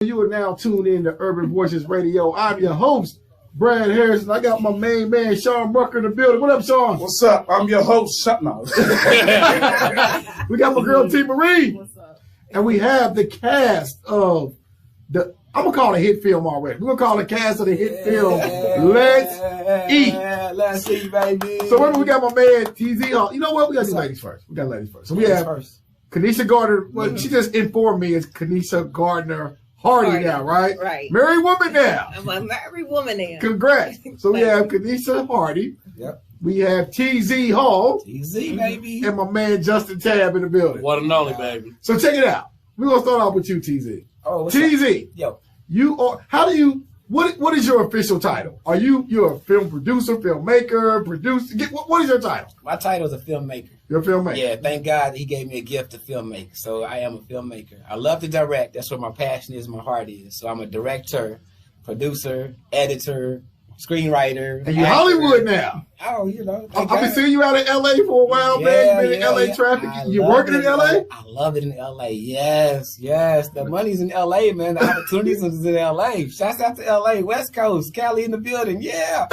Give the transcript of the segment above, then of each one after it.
You are now tuned in to Urban Voices Radio. I'm your host, Brad Harrison. I got my main man, Sean Brucker, in the building. What up, Sean? What's up? I'm your host. Shut up. We got my girl, T. Marie. What's up? And we have the cast of the, I'm going to call it a hit film already. We're going to call the cast of the hit film, Let's Eat. Let's eat, baby. So we got my man, TZ Hall. You know what? We got to do ladies first. So we have Kanesha Gardner. Well, she just informed me it's Kanesha Gardner Hardy now, right? Right. Married woman now. I'm a married woman now. Congrats. So we have Kanesha Hardy. Yep. We have TZ Hall. TZ, baby. And my man Justin Tabb in the building. One and only, baby. So check it out. We're going to start off with you, TZ. Oh, what's TZ. up? Yo. You are, how do you, what is your official title? Are you're a film producer, filmmaker, producer? What is your title? My title is a filmmaker. You're a filmmaker. Yeah, thank God he gave me a gift to filmmaker. So I am a filmmaker. I love to direct. That's where my passion is, my heart is. So I'm a director, producer, editor, screenwriter. And you're actor. Hollywood now. Oh, you know. I've been seeing you out in LA for a while, man. You've been in LA traffic. You working in LA? I love it in LA. Yes. The money's in LA, man. The opportunities is in LA. Shouts out to LA, West Coast, Cali in the building. Yeah.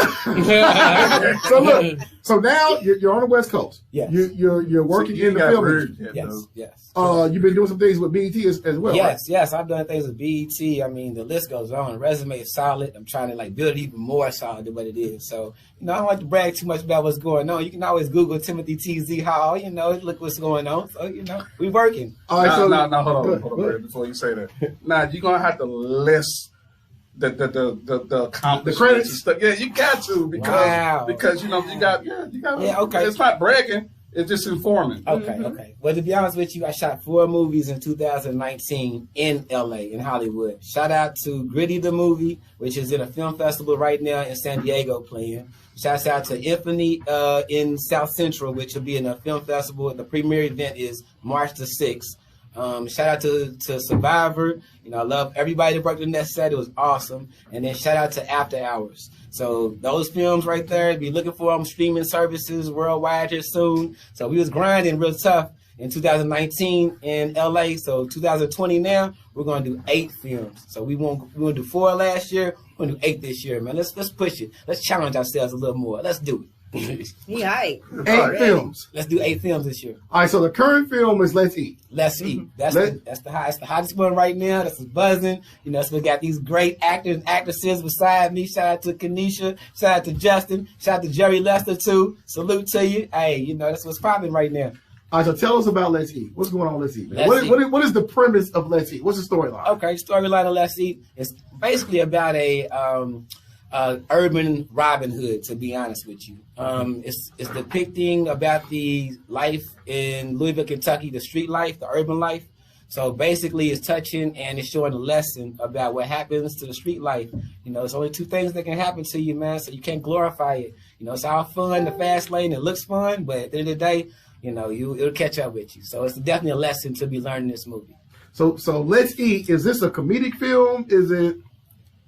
So look, so now you're on the West Coast. Yes. You're working in the film industry. Yes. You've been doing some things with BET as well. Yes, right? yes. I've done things with BET. I mean, the list goes on. The resume is solid. I'm trying to build it even more solid than what it is. So, I don't like to brag too much about what's going on. You can always Google Timothy TZ Hall, look what's going on. So, we working. All right, hold on, Brad, before you say that. Now, you're going to have to list the accomplishments. The credits? And stuff. Yeah, you got to because you got Yeah, okay. It's not bragging. It's just informing. Okay. Well, to be honest with you, I shot 4 movies in 2019 in LA, in Hollywood. Shout out to Gritty the Movie, which is in a film festival right now in San Diego playing. Shouts out to Infinity in South Central, which will be in a film festival. The premiere event is March the 6th. Shout out to Survivor. I love everybody that worked on that set. It was awesome. And then shout out to After Hours. So those films right there, be looking for them streaming services worldwide here soon. So we was grinding real tough in 2019 in LA. So 2020 now, we're gonna do 8 films. So we gonna do 4 last year. We're gonna do 8 this year, man. Let's push it. Let's challenge ourselves a little more. Let's do it. Yeah, 8 films. Let's do 8 films this year. All right, so the current film is Let's Eat. Let's Eat. That's the hottest one right now. That's buzzing. So we got these great actors and actresses beside me. Shout out to Kanesha. Shout out to Justin. Shout out to Jerry Lester too. Salute to you. Hey, that's what's popping right now. All right, so tell us about Let's Eat. What's going on Let's Eat? What is the premise of Let's Eat? What's the storyline? Okay, storyline of Let's Eat is basically about a urban Robin Hood, to be honest with you. It's depicting about the life in Louisville, Kentucky, the street life, the urban life. So basically it's touching and it's showing a lesson about what happens to the street life. It's only 2 things that can happen to you, man, so you can't glorify it. It's all fun, the fast lane, it looks fun, but at the end of the day, it'll catch up with you. So it's definitely a lesson to be learned in this movie. So Let's Eat, is this a comedic film? Is it?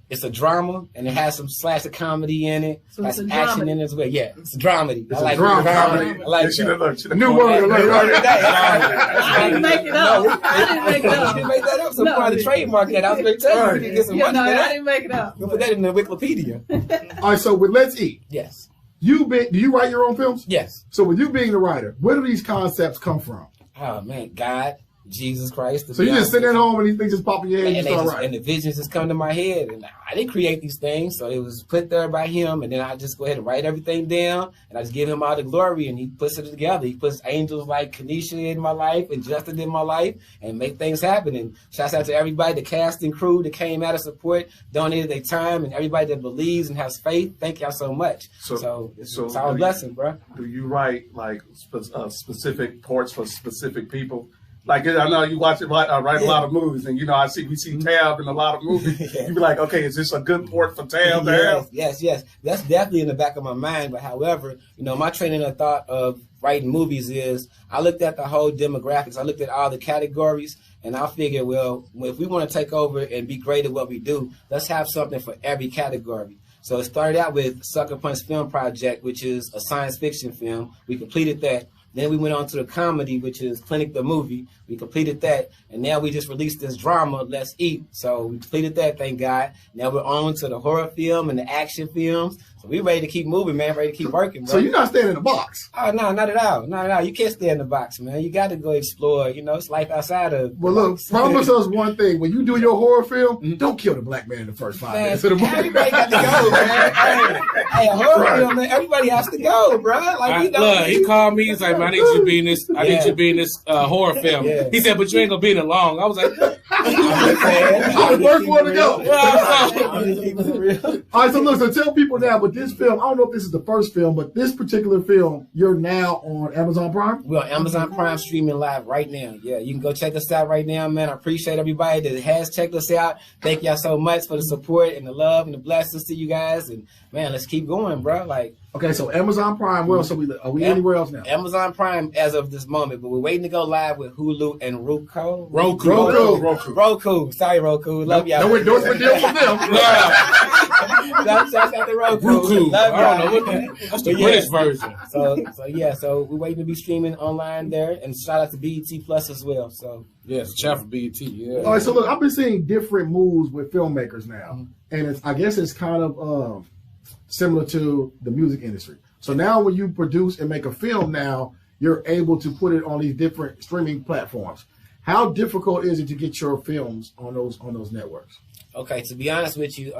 It's a drama, and it has some slash of comedy in it. So has it's some a action dramedy. in it as well. Yeah, it's a dramedy. It's a drama. I like Yeah, that. New word alert. I didn't make it up. I didn't make it You up. didn't make that up. So No. I'm trying to trademark that. I was going to tell you we could get some Yeah, money no, for I that. didn't make it up. We'll put that in the Wikipedia. All right, so with Let's Eat, Yes. do you write your own films? Yes. So with you being the writer, where do these concepts come from? Oh, man. God, Jesus Christ. So you just sit at home and these things just pop in your head and you start writing. And the visions just come to my head. And I didn't create these things, so it was put there by him. And then I just go ahead and write everything down. And I just give him all the glory. And he puts it together. He puts angels like Kanesha in my life and Justin in my life and make things happen. And shouts out to everybody, the cast and crew that came out of support, donated their time, and everybody that believes and has faith. Thank y'all so much. So it's all a blessing, bro. Do you write specific parts for specific people? I know you write a lot of movies, and we see Tabb in a lot of movies. You be like, okay, is this a good port for Tabb to have? Yes. That's definitely in the back of my mind. But however, my training of thought of writing movies is I looked at the whole demographics. I looked at all the categories, and I figured, well, if we want to take over and be great at what we do, let's have something for every category. So it started out with Sucker Punch Film Project, which is a science fiction film. We completed that. Then we went on to the comedy, which is Clinic the Movie. We completed that. And now we just released this drama, Let's Eat. So we completed that, thank God. Now we're on to the horror film and the action films. So we're ready to keep moving, man. Ready to keep working, bro. So you're not staying in the box? Oh, no, not at all. Not at all. You can't stay in the box, man. You got to go explore. You know, it's life outside of Well, look, promise us one thing. When you do your horror film, don't kill the black man in the first 5 minutes of the movie. Everybody got to go, man. Hey, a horror film, man. Everybody has to go, bro. Like, you know, look, he called me. He's like, man, I need you to be in this. I need you to be in this horror film. Yeah. He said, but you ain't gonna be in it long. I was like, I'm the first one to go. All right, so look, so tell people now, but this film, I don't know if this is the first film, but this particular film, you're now on Amazon Prime? We're on Amazon Prime streaming live right now. Yeah, you can go check us out right now, man. I appreciate everybody that has checked us out. Thank y'all so much for the support and the love and the blessings to you guys. And, man, let's keep going, bro. Like, okay, so Amazon Prime, where else are we anywhere else now? Amazon Prime as of this moment, but we're waiting to go live with Hulu and Roku. Roku. Sorry, Roku. Love y'all. No endorsement deal from them. Shout out to Roku. Love y'all. I don't know that's the British version. So we're waiting to be streaming online there, and shout out to BET Plus as well. So yes, chat for BET. Yeah. All right, so look, I've been seeing different moves with filmmakers now, and I guess it's kind of similar to the music industry. So now when you produce and make a film now, you're able to put it on these different streaming platforms. How difficult is it to get your films on those networks? Okay, to be honest with you,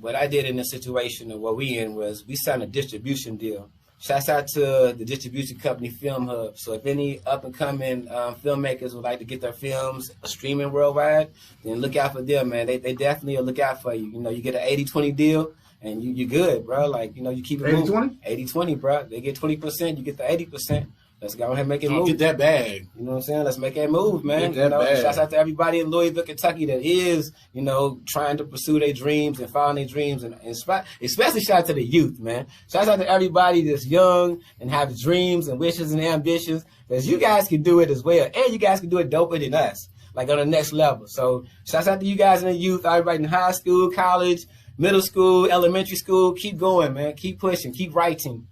what I did in this situation and what we in was we signed a distribution deal. Shouts out to the distribution company Film Hub. So if any up-and-coming filmmakers would like to get their films streaming worldwide, then look out for them, man. They definitely will look out for you. You know, you get an 80-20 deal, and you're good, bro. Like, you know, you keep it 80-20? 80-20, bro. They get 20%, you get the 80%. Let's go ahead and make it move. Get that bag. You know what I'm saying? Let's make that move, man. Get that bag. Shouts out to everybody in Louisville, Kentucky that is, you know, trying to pursue their dreams and follow their dreams. And especially shout out to the youth, man. Shouts out to everybody that's young and have dreams and wishes and ambitions. Because you guys can do it as well. And you guys can do it doper than us, like on the next level. So shouts out to you guys in the youth, everybody in high school, college, middle school, elementary school. Keep going, man. Keep pushing. Keep writing.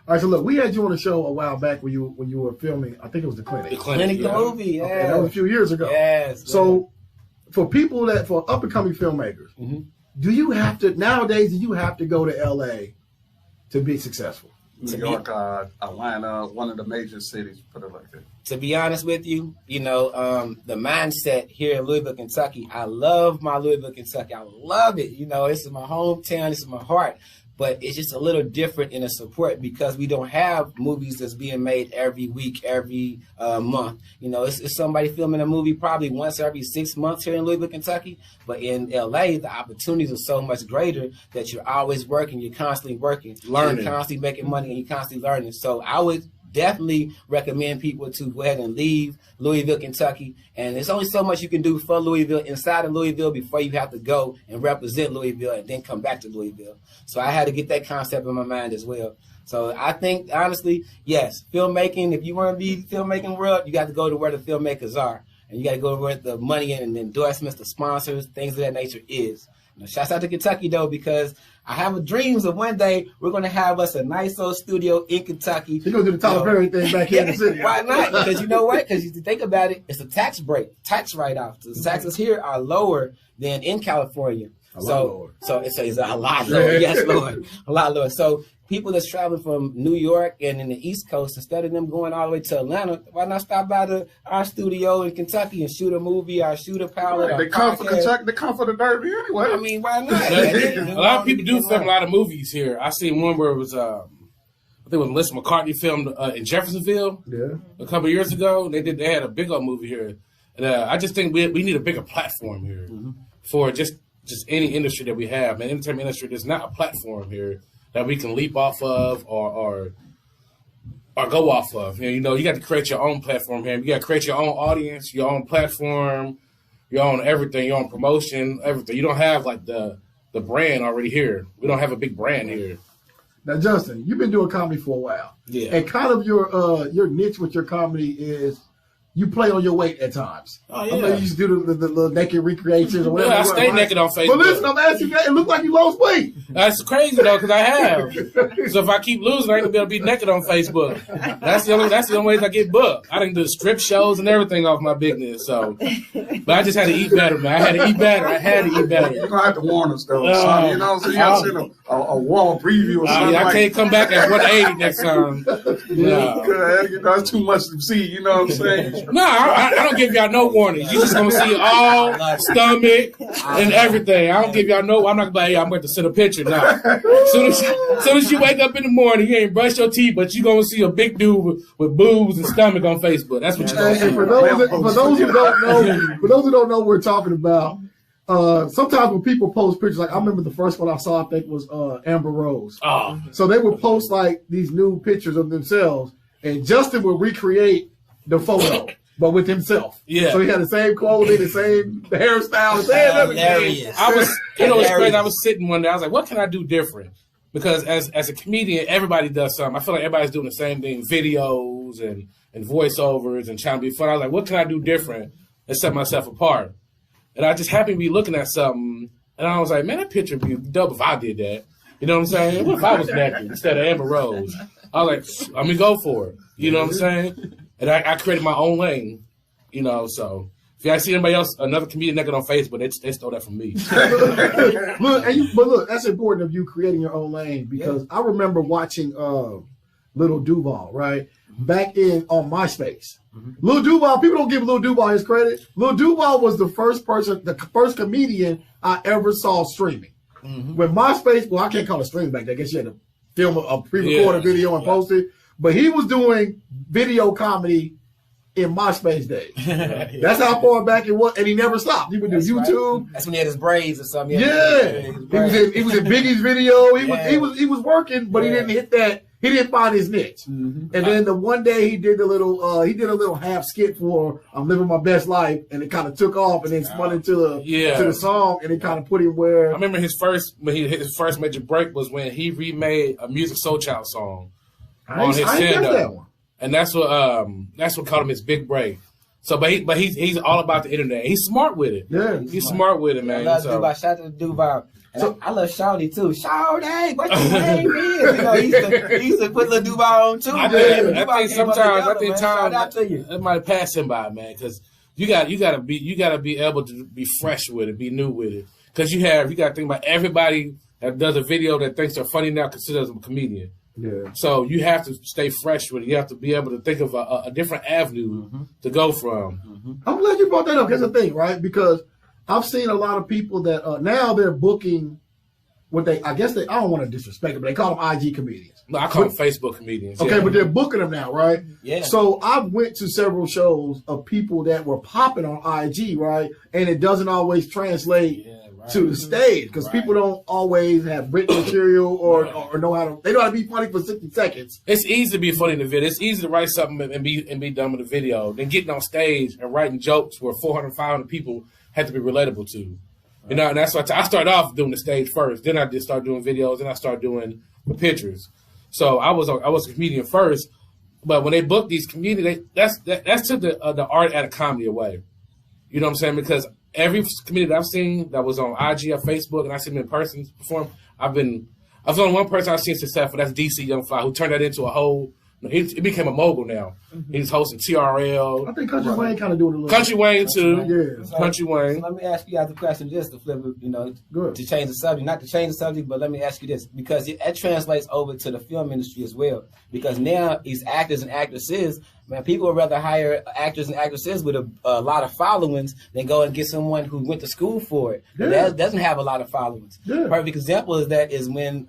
All right, so look, we had you on the show a while back when you were filming. I think it was the Clinic. The Clinic, the movie, yeah. Okay, that was a few years ago. Yes. So, for up and coming filmmakers, do you have to nowadays? Do you have to go to LA to be successful? New York, Atlanta, one of the major cities, put it like that. To be honest with you, you know, the mindset here in Louisville, Kentucky, I love my Louisville, Kentucky. I love it. You know, this is my hometown. This is my heart. But it's just a little different in the support because we don't have movies that's being made every week, every month. You know, it's somebody filming a movie probably once every 6 months here in Louisville, Kentucky. But in LA, the opportunities are so much greater that you're always working. You're constantly working. Learning. You're constantly making money and you're constantly learning. So I would definitely recommend people to go ahead and leave Louisville, Kentucky. And there's only so much you can do for Louisville, inside of Louisville, before you have to go and represent Louisville and then come back to Louisville. So I had to get that concept in my mind as well. So I think, honestly, yes, filmmaking, if you want to be filmmaking world, you got to go to where the filmmakers are. And you got to go to where the money and the endorsements, the sponsors, things of that nature is. You know, shouts out to Kentucky, though, because I have a dreams of one day we're going to have us a nice old studio in Kentucky. You're going to do the Tyler Perry thing back here in the city. Why not? Because you know what? Because if you think about it, it's a tax break, tax write-off. The taxes here are lower than in California. A lot lower. So it's a lot lower. Yes, Lord. A lot lower. So people that's traveling from New York and in the East Coast, instead of them going all the way to Atlanta, why not stop by our studio in Kentucky and shoot a movie or shoot a pilot? Right, they come for Kentucky. They come for the Derby anyway. I mean, why not? A lot of people do film a lot of movies here. I seen one where it was, I think it was Melissa McCarthy filmed in Jeffersonville a couple of years ago. They had a big old movie here. And I just think we need a bigger platform here for just any industry that we have. Man, entertainment industry, there's not a platform here that we can leap off of or go off of. You know, you got to create your own platform here. You got to create your own audience, your own platform, your own everything, your own promotion, everything. You don't have like the brand already here. We don't have a big brand here. Now, Justin, you've been doing comedy for a while. Yeah. And kind of your niche with your comedy is you play on your weight at times. Oh, yeah. I know you used to do the little naked recreations or whatever. Yeah, I stay naked on Facebook. But listen, I'm asking you, it looked like you lost weight. That's crazy though, because I have. So if I keep losing, I ain't gonna be able to be naked on Facebook. That's the only ways I get booked. I done do strip shows and everything off my bigness. So, but I just had to eat better, man. I had to eat better. You're gonna have to warn us though, son. You know, so you gotta send a wall preview or something. I can't come back at 180 next time. No. You know, it's too much to see. You know what I'm saying? No, I don't give y'all no warning. You just gonna see all stomach and everything. I don't give y'all no. I'm not gonna be like, hey, I'm going to send a picture. No. Soon as you wake up in the morning, you ain't brush your teeth, but you gonna see a big dude with boobs and stomach on Facebook. That's what you gonna see. And for those who don't know what we're talking about. Sometimes when people post pictures, like I remember the first one I saw, I think was Amber Rose. Oh. So they would post like these new pictures of themselves, and Justin would recreate the photo, but with himself. Yeah. So he had the same clothing, the same hairstyle, the same everything. It's crazy. I was sitting one day. I was like, what can I do different? Because as a comedian, everybody does something. I feel like everybody's doing the same thing, videos and voiceovers and trying to be fun. I was like, what can I do different and set myself apart? And I just happened to be looking at something, and I was like, man, that picture would be dope if I did that. You know what I'm saying? What if I was naked instead of Amber Rose? I was like, let me go for it. You know what I'm saying? And I created my own lane, you know, so if y'all see anybody else, another comedian naked on Facebook, they stole that from me. Look, that's important of you creating your own lane, because I remember watching Little Duval, right? Back on MySpace. Lil Duval, people don't give Lil Duval his credit. Lil Duval was the first comedian I ever saw streaming. When MySpace, well, I can't call it streaming back then. I guess you had to film a pre-recorded video and post it. But he was doing video comedy in MySpace days. That's how far back it was, and he never stopped. He would do YouTube. Right. That's when he had his braids or something. He was in Biggie's video. He was working, but he didn't hit that. He didn't find his niche. And then the one day he did a little half skit for "I'm Living My Best Life," and it kind of took off, and then spun into the song, and it kind of put him where. I remember his first major break was when he remade a Music Soul Child song on his stand-up, and that's what called him his big break. So, but he's all about the internet. He's smart with it. Yeah, he's smart with it, man. I love Duval. Shout out to Duval. So, I love Shawty too. Shawty, what your name is? You know, he used to put Lil Duval on too. I think sometimes it might pass him by, man, because you gotta be able to be fresh with it, be new with it, because you gotta think about everybody that does a video that thinks they're funny now considers them a comedian. Yeah. So you have to stay fresh with it. You have to be able to think of a different avenue to go from. I'm glad you brought that up. Here's the thing, right? Because I've seen a lot of people that now they're booking I don't want to disrespect them, but they call them IG comedians. No, I call them Facebook comedians. Okay, but they're booking them now, right? Yeah. So I went to several shows of people that were popping on IG, right? And it doesn't always translate to the stage, because people don't always have written material or know how to be funny for 60 seconds. It's easy to be funny in the video. It's easy to write something and be done with a video than getting on stage and writing jokes where 400, 500 people have to be relatable to. You know, and that's why I started off doing the stage first. Then I just started doing videos, and I started doing the pictures. So I was a comedian first, but when they book these comedians, that's took the art out of comedy away. You know what I'm saying? Because every comedian that I've seen that was on IG or Facebook, and I see them in person perform, I've only one person I've seen successful. That's DC Young Fly, who turned that into a whole. He became a mogul now. He's hosting TRL. I think Country Wayne kind of doing it a little. Country Wayne too. Yeah. So, Country Wayne. So let me ask you guys a question, just to flip it, Good. to change the subject. Not to change the subject, but let me ask you this, because it translates over to the film industry as well. Because now these actors and actresses, man, people would rather hire actors and actresses with a lot of followings than go and get someone who went to school for it. Yeah. That doesn't have a lot of followings. Yeah. Perfect example of that is when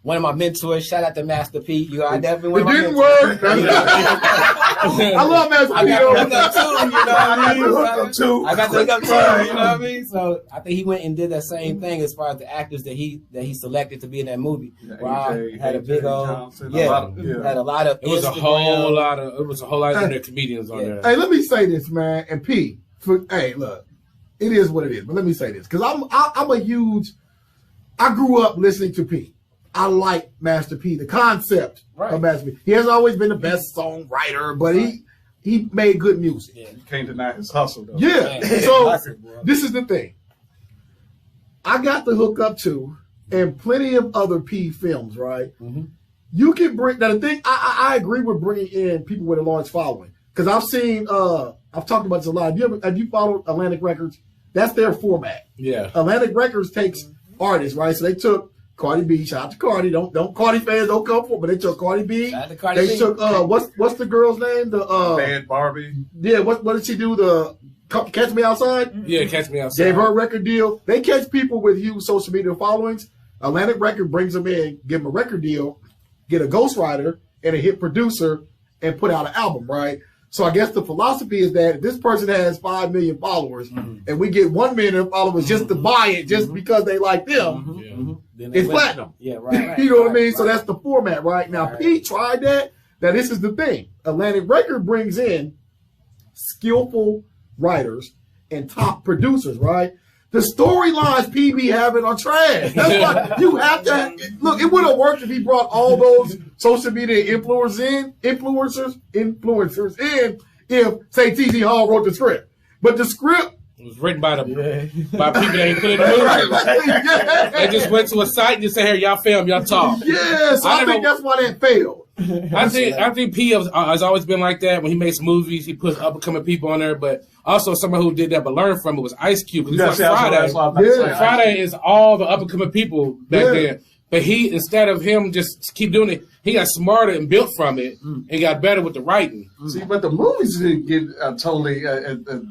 one of my mentors, shout out to Master P. I definitely it didn't work. I love Master P. I got to look up too, you know what I mean? I got to look up too, you know what I mean? So I think he went and did that same thing as far as the actors that he selected to be in that movie. Had a big old, had a lot of. It was a whole lot of internet comedians on there. Hey, let me say this, man. And P, hey, look, it is what it is. But let me say this, because I grew up listening to P. I like Master P, the concept of Master P. He hasn't always been the best songwriter, but he made good music. Yeah. You can't deny his hustle, though. Yeah. Yeah. So Classic, bro. this is the thing. I got to hook up to, and plenty of other P films, right? Mm-hmm. You can bring now the thing. I agree with bringing in people with a large following because I've seen. I've talked about this a lot. Have you followed Atlantic Records? That's their format. Yeah. Atlantic Records takes artists, right? So they took Cardi B. Shout out to Cardi. Don't Cardi fans don't come for, but they took Cardi B. Shout out to Cardi They B. took what's the girl's name? The Bad Barbie. yeah. What did she do? The Catch Me Outside. Yeah, Catch Me Outside. Gave her a record deal. They catch people with huge social media followings. Atlantic Record brings them in, give them a record deal, get a ghostwriter and a hit producer, and put out an album, right? So I guess the philosophy is that if this person has 5 million followers and we get 1 million followers just to buy it, just because they like them, it's platinum. Yeah, right. You know what I mean? So that's the format, right? Now, Pete tried that. Now, this is the thing. Atlantic Record brings in skillful writers and top producers, right? The storylines PB having are trash. That's why you have to look. It would have worked if he brought all those social media influencers in. If say TZ Hall wrote the script, but the script It was written by people that ain't put in the movie. They just went to a site and just said, "Here, y'all film, y'all talk." Yes, I think that's why that failed. I think P has always been like that. When he makes movies, he puts up and coming people on there. But also, someone who did that but learned from it was Ice Cube. Because Friday is all the up and coming people back then. But he, instead of him just keep doing it, he got smarter and built from it and got better with the writing. See, but the movies didn't get totally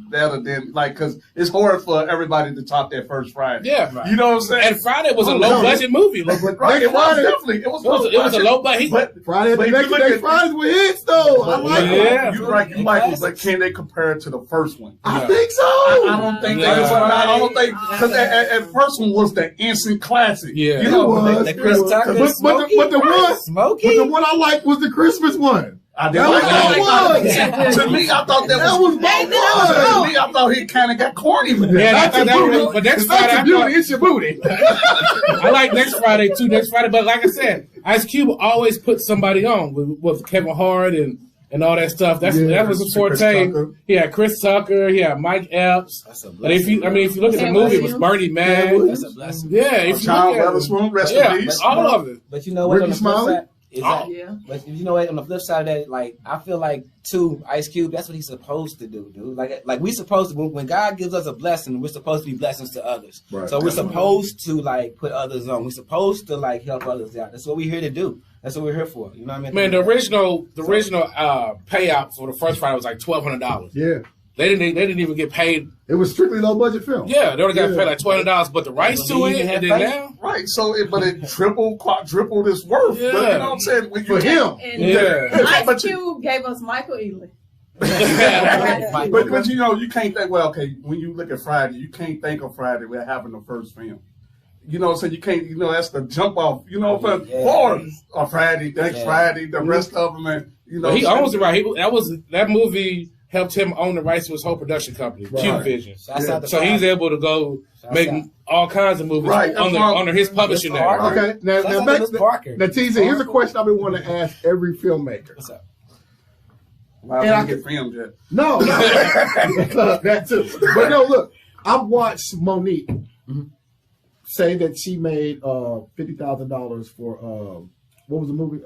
better than, like, because it's hard for everybody to top that first Friday. Yeah. Right. You know what I'm saying? And Friday was a low-budget movie. Right, it was definitely. It was a low-budget. But Friday the next Fridays were hits, though. I like Yeah. You're right, Michael, but can they compare it to the first one? I think so. I don't think I don't think, because that first one was the instant classic. Yeah. You know, It was. The Chris Tucker, But the one I liked was the Christmas one. I did That like was that. To me, I thought That was my To me, I thought he kind of got corny with that. Yeah, I thought that was, but next Friday, That's your beauty. It's your booty. I like next Friday too. Next Friday, but like I said, Ice Cube always put somebody on with Kevin Hart and all that stuff. That was his forte. He had Chris Tucker. He had Mike Epps. That's a But if you look at the movie, it was Bernie Mac. That's a blessing. Yeah, if you Child look at Weatherspoon, rest yeah, in peace. all of it. But you know what? Ricky On the flip Smiley? side, but you know what? On the flip side of that, like I feel like too, Ice Cube. That's what he's supposed to do, dude. Like we supposed to. When God gives us a blessing, we're supposed to be blessings to others. Right. So we're supposed to like put others on. We're supposed to like help others out. That's what we're here to do. That's what we're here for. You know what I mean? Man, the original payout for the first Friday was like $1,200. Yeah. They didn't even get paid. It was strictly low budget film. Yeah, they only got paid like $200, but the rights to it, and then now. Right, so it tripled, quadrupled its worth. Yeah. But you know what I'm saying? When For him. And Yeah. Ice Cube gave us Michael Ealy. But you know, you can't think, well, okay, when you look at Friday, you can't think of Friday without having the first film. You know, so you can't, you know, that's the jump off, you know, for Friday, next Friday, the rest of them, and, you know. He owns it, right? That movie helped him own the rights to his whole production company, Cube Vision. So he's able to go make all kinds of movies under his publishing name. Okay, now TZ, here's a question I've been wanting to ask every filmmaker. What's up? Wow, And I get filmed yet. No, that too. But no, look, I've watched Monique say that she made $50,000 for what was the movie?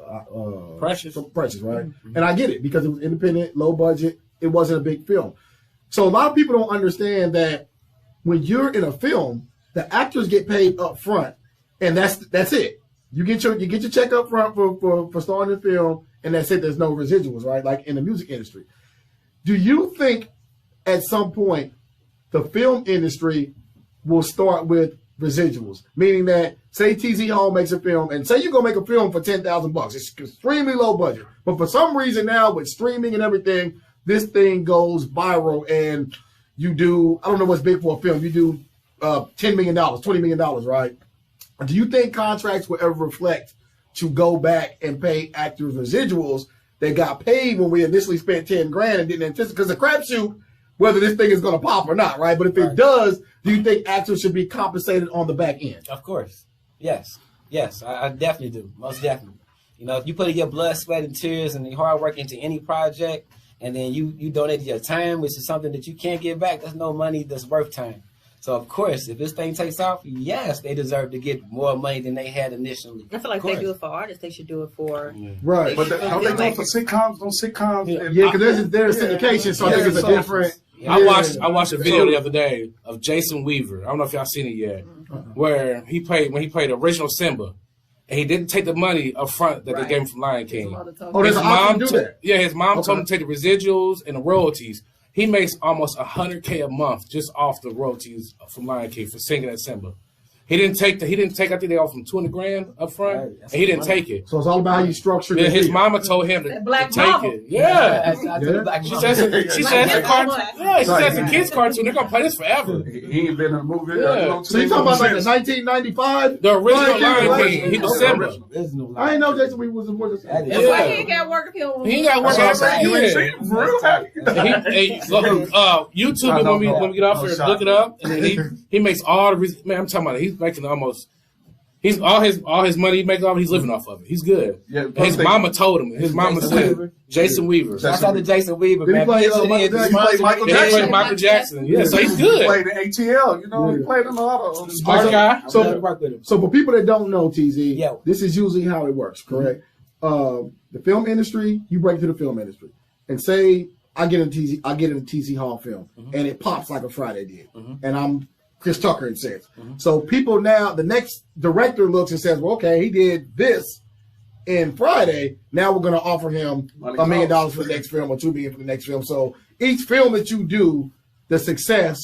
Precious. Precious, right? And I get it because it was independent, low budget. It wasn't a big film. So a lot of people don't understand that when you're in a film, the actors get paid up front, and that's it. You get your check up front for starting the film, and that's it. There's no residuals, right? Like in the music industry. Do you think at some point the film industry will start with residuals? Meaning that say TZ Hall makes a film, and say you're gonna make a film for $10,000. It's extremely low budget, but for some reason now with streaming and everything, this thing goes viral, and you do, I don't know what's big for a film, you do $10 million, $20 million, right? Do you think contracts will ever reflect to go back and pay actors residuals that got paid when we initially spent $10,000 and didn't anticipate? Because the crapshoot, whether this thing is going to pop or not, right? But if it does, do you think actors should be compensated on the back end? Of course. Yes, I definitely do. Most definitely. You know, if you put in your blood, sweat, and tears and your hard work into any project, and then you donated your time, which is something that you can't get back. That's no money that's worth time. So, of course, if this thing takes off, yes, they deserve to get more money than they had initially. I feel like they do it for artists. They should do it for... Right. But don't they do it for sitcoms? Don't sitcoms? Yeah, because there's syndication, so I think it's a different... I watched a video the other day of Jason Weaver. I don't know if y'all seen it yet, where he played the original Simba, and he didn't take the money up front that they gave him from Lion King. Oh, there's an option to do that. Yeah, his mom told him to take the residuals and the royalties. He makes almost $100K a month just off the royalties from Lion King for singing at Simba. He didn't take. I think they offered him $200,000 up front, and he didn't take it. So it's all about how you structure it. His mama told him to take it. Yeah. She says it's a cartoon. Yeah, she says it's a kids cartoon. They're gonna play this forever. He ain't been in a movie. Yeah. So you talking about like the 1995? The original Lion King. He was Simba. I didn't know Jason Weaver was the voice. That's why he ain't got work if he don't. He ain't got work outside. You ain't seen him for real? YouTube it when we get off here. Look it up, and then he makes all the. Man, I'm talking about he's making almost. He's all his money he makes off. He's living off of it. He's good. Yeah, his mama told him. His mama said Jason Weaver. Shout out to Jason Weaver, man. He played Michael Jackson. Yeah, so he's good. He played in ATL. You know, he played in a lot of smart guy. So for people that don't know, TZ, this is usually how it works. Correct. The film industry, you break to the film industry, and say I get in a TZ Hall film, and it pops like a Friday did, and I'm Chris Tucker, it says. So people now, the next director looks and says, well, okay, he did this in Friday. Now we're going to offer him $1 million for the next film or $2 million for the next film. So each film that you do, the success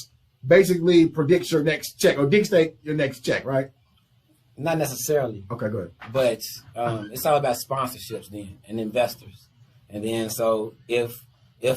basically predicts your next check or dictates your next check, right? Not necessarily. Okay, good. But it's all about sponsorships then and investors. And then so if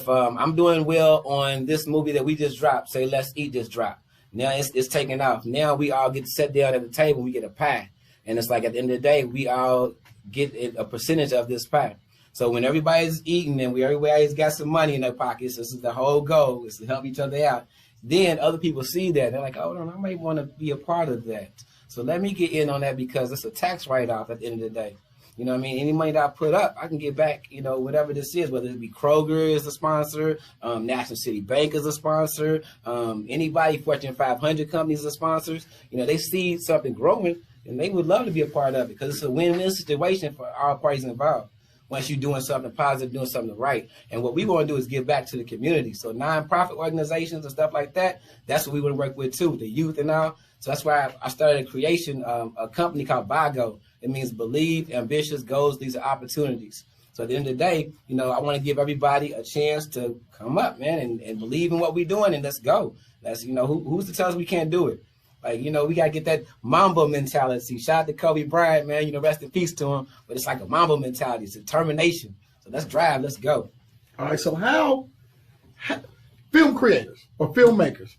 I'm doing well on this movie that we just dropped, say Let's Eat just dropped. Now it's taking off. Now we all get to sit down at the table. We get a pie. And it's like at the end of the day, we all get a percentage of this pie. So when everybody's eating and everybody's got some money in their pockets, this is the whole goal, is to help each other out. Then other people see that. They're like, oh, no, I might want to be a part of that. So let me get in on that because it's a tax write-off at the end of the day. You know what I mean? Any money that I put up, I can get back, whatever this is, whether it be Kroger is a sponsor, National City Bank is a sponsor, anybody, Fortune 500 companies are sponsors. They see something growing, and they would love to be a part of it because it's a win-win situation for all parties involved. Once you're doing something positive, doing something right. And what we want to do is give back to the community. So nonprofit organizations and stuff like that, that's what we want to work with too, the youth and all. So that's why I started a company called BIGO. It means believe, ambitious goals, these are opportunities. So at the end of the day, I want to give everybody a chance to come up, man, and believe in what we're doing and let's go. That's, who's to tell us we can't do it? Like, we got to get that Mamba mentality. Shout out to Kobe Bryant, man, rest in peace to him. But it's like a Mamba mentality. It's determination. So let's drive, let's go. All right, so how film creators or filmmakers,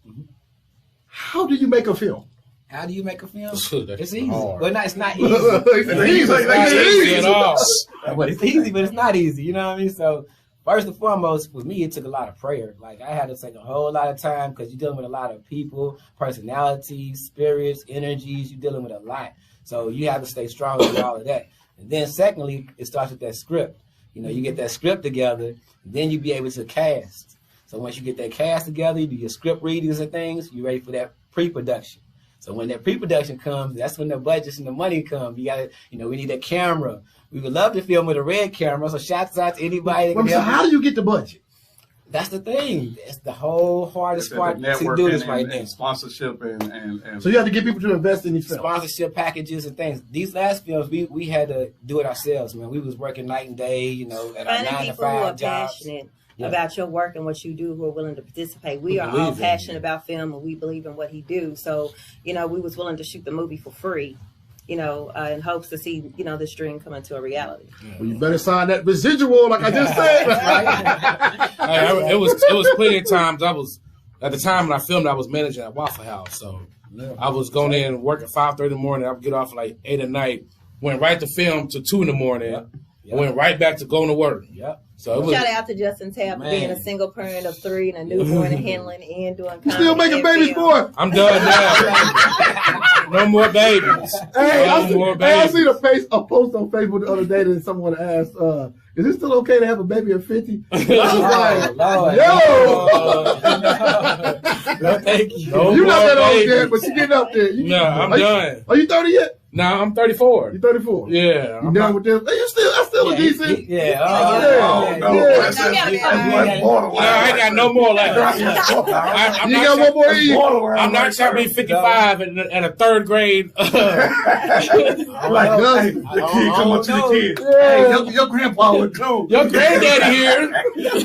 how do you make a film? How do you make a film? It's easy. Hard. Well, it's not easy. It's easy at all. But it's easy, but it's not easy. You know what I mean? So first and foremost, with me, it took a lot of prayer. Like I had to take a whole lot of time because you're dealing with a lot of people, personalities, spirits, energies. You're dealing with a lot. So you have to stay strong with all of that. And then secondly, it starts with that script. You get that script together, then you be able to cast. So once you get that cast together, you do your script readings and things, you're ready for that pre-production. So when that pre-production comes, that's when the budgets and the money come. You got to, we need that camera. We would love to film with a red camera. So shouts out to anybody. So how do you get the budget? That's the thing. It's the whole hardest part to do this right now. And sponsorship and so you have to get people to invest in these films. Sponsorship packages and things. These last films, we had to do it ourselves, man. We was working night and day, at our 9 to 5 jobs. Passionate about your work and what you do, who are willing to participate. We are all passionate about film and we believe in what he do. So, we was willing to shoot the movie for free, in hopes to see, this dream come into a reality. Well, you better sign that residual like I just said. It was plenty of times at the time when I filmed, I was managing at Waffle House. So I was going in and work at 5:30 in the morning. I would get off at like 8 at night, went right to film to 2 in the morning, and went right back to going to work. Yep. So shout out to Justin Tabb for being a single parent of 3 and a newborn and handling and doing comedy. You still making babies, boy? I'm done now. No more babies. babies. Hey, No more babies. I seen a post on Facebook the other day that someone asked, is it still okay to have a baby at 50? I was like, No, thank you. No you're not more that old babies. yet, but you're getting up there. No, I'm done. Are you 30 yet? No, I'm 34. You 34? Yeah. You I'm done with this? Hey, I still a decent. Yeah. No, that's borderline. No, I ain't got no more left. You got one more Eve? I'm not trying to be 55 at a third grade. Like, hey, the kid come up to the kid. Hey, your grandpa would too. Your granddaddy here. Your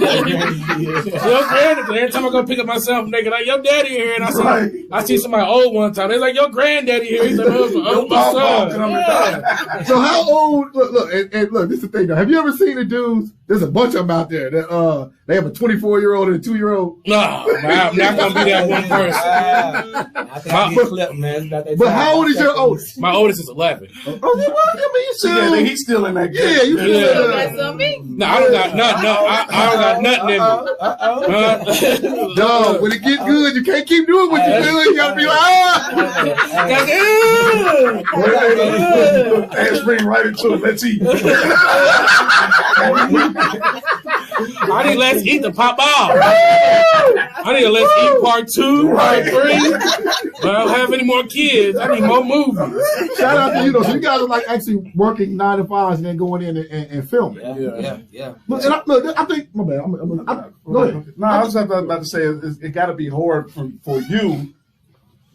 granddaddy. Every time I go pick up myself, they like, your daddy here. And I see somebody old one time. They're like, your granddaddy here. He's like, oh, my son. Yeah. So how old? Look, and look. This is the thing. Though. Have you ever seen the dudes? There's a bunch of them out there that they have a 24-year-old and a 2-year-old. No, I'm not gonna be that one person. I think I get clipped, man. But how old is your oldest? My oldest is 11. Oh, you what? I mean, you still. Yeah, he's still in that game. Yeah, you still. That's on me. No, I don't got nothing. No, I don't got nothing in me. No, when it gets good, you can't keep doing what you're doing. You gotta be like, Let's bring right into it. Let's eat. I need Let's Eat the pop off. I need a Let's Eat part 2, part 3. But I don't have any more kids. I need more movies. Shout out to you though. So you guys are like actually working 9 to 5s and then going in and filming. Yeah. Look, I think my bad. Go ahead. No, I was about to say it got to be hard for you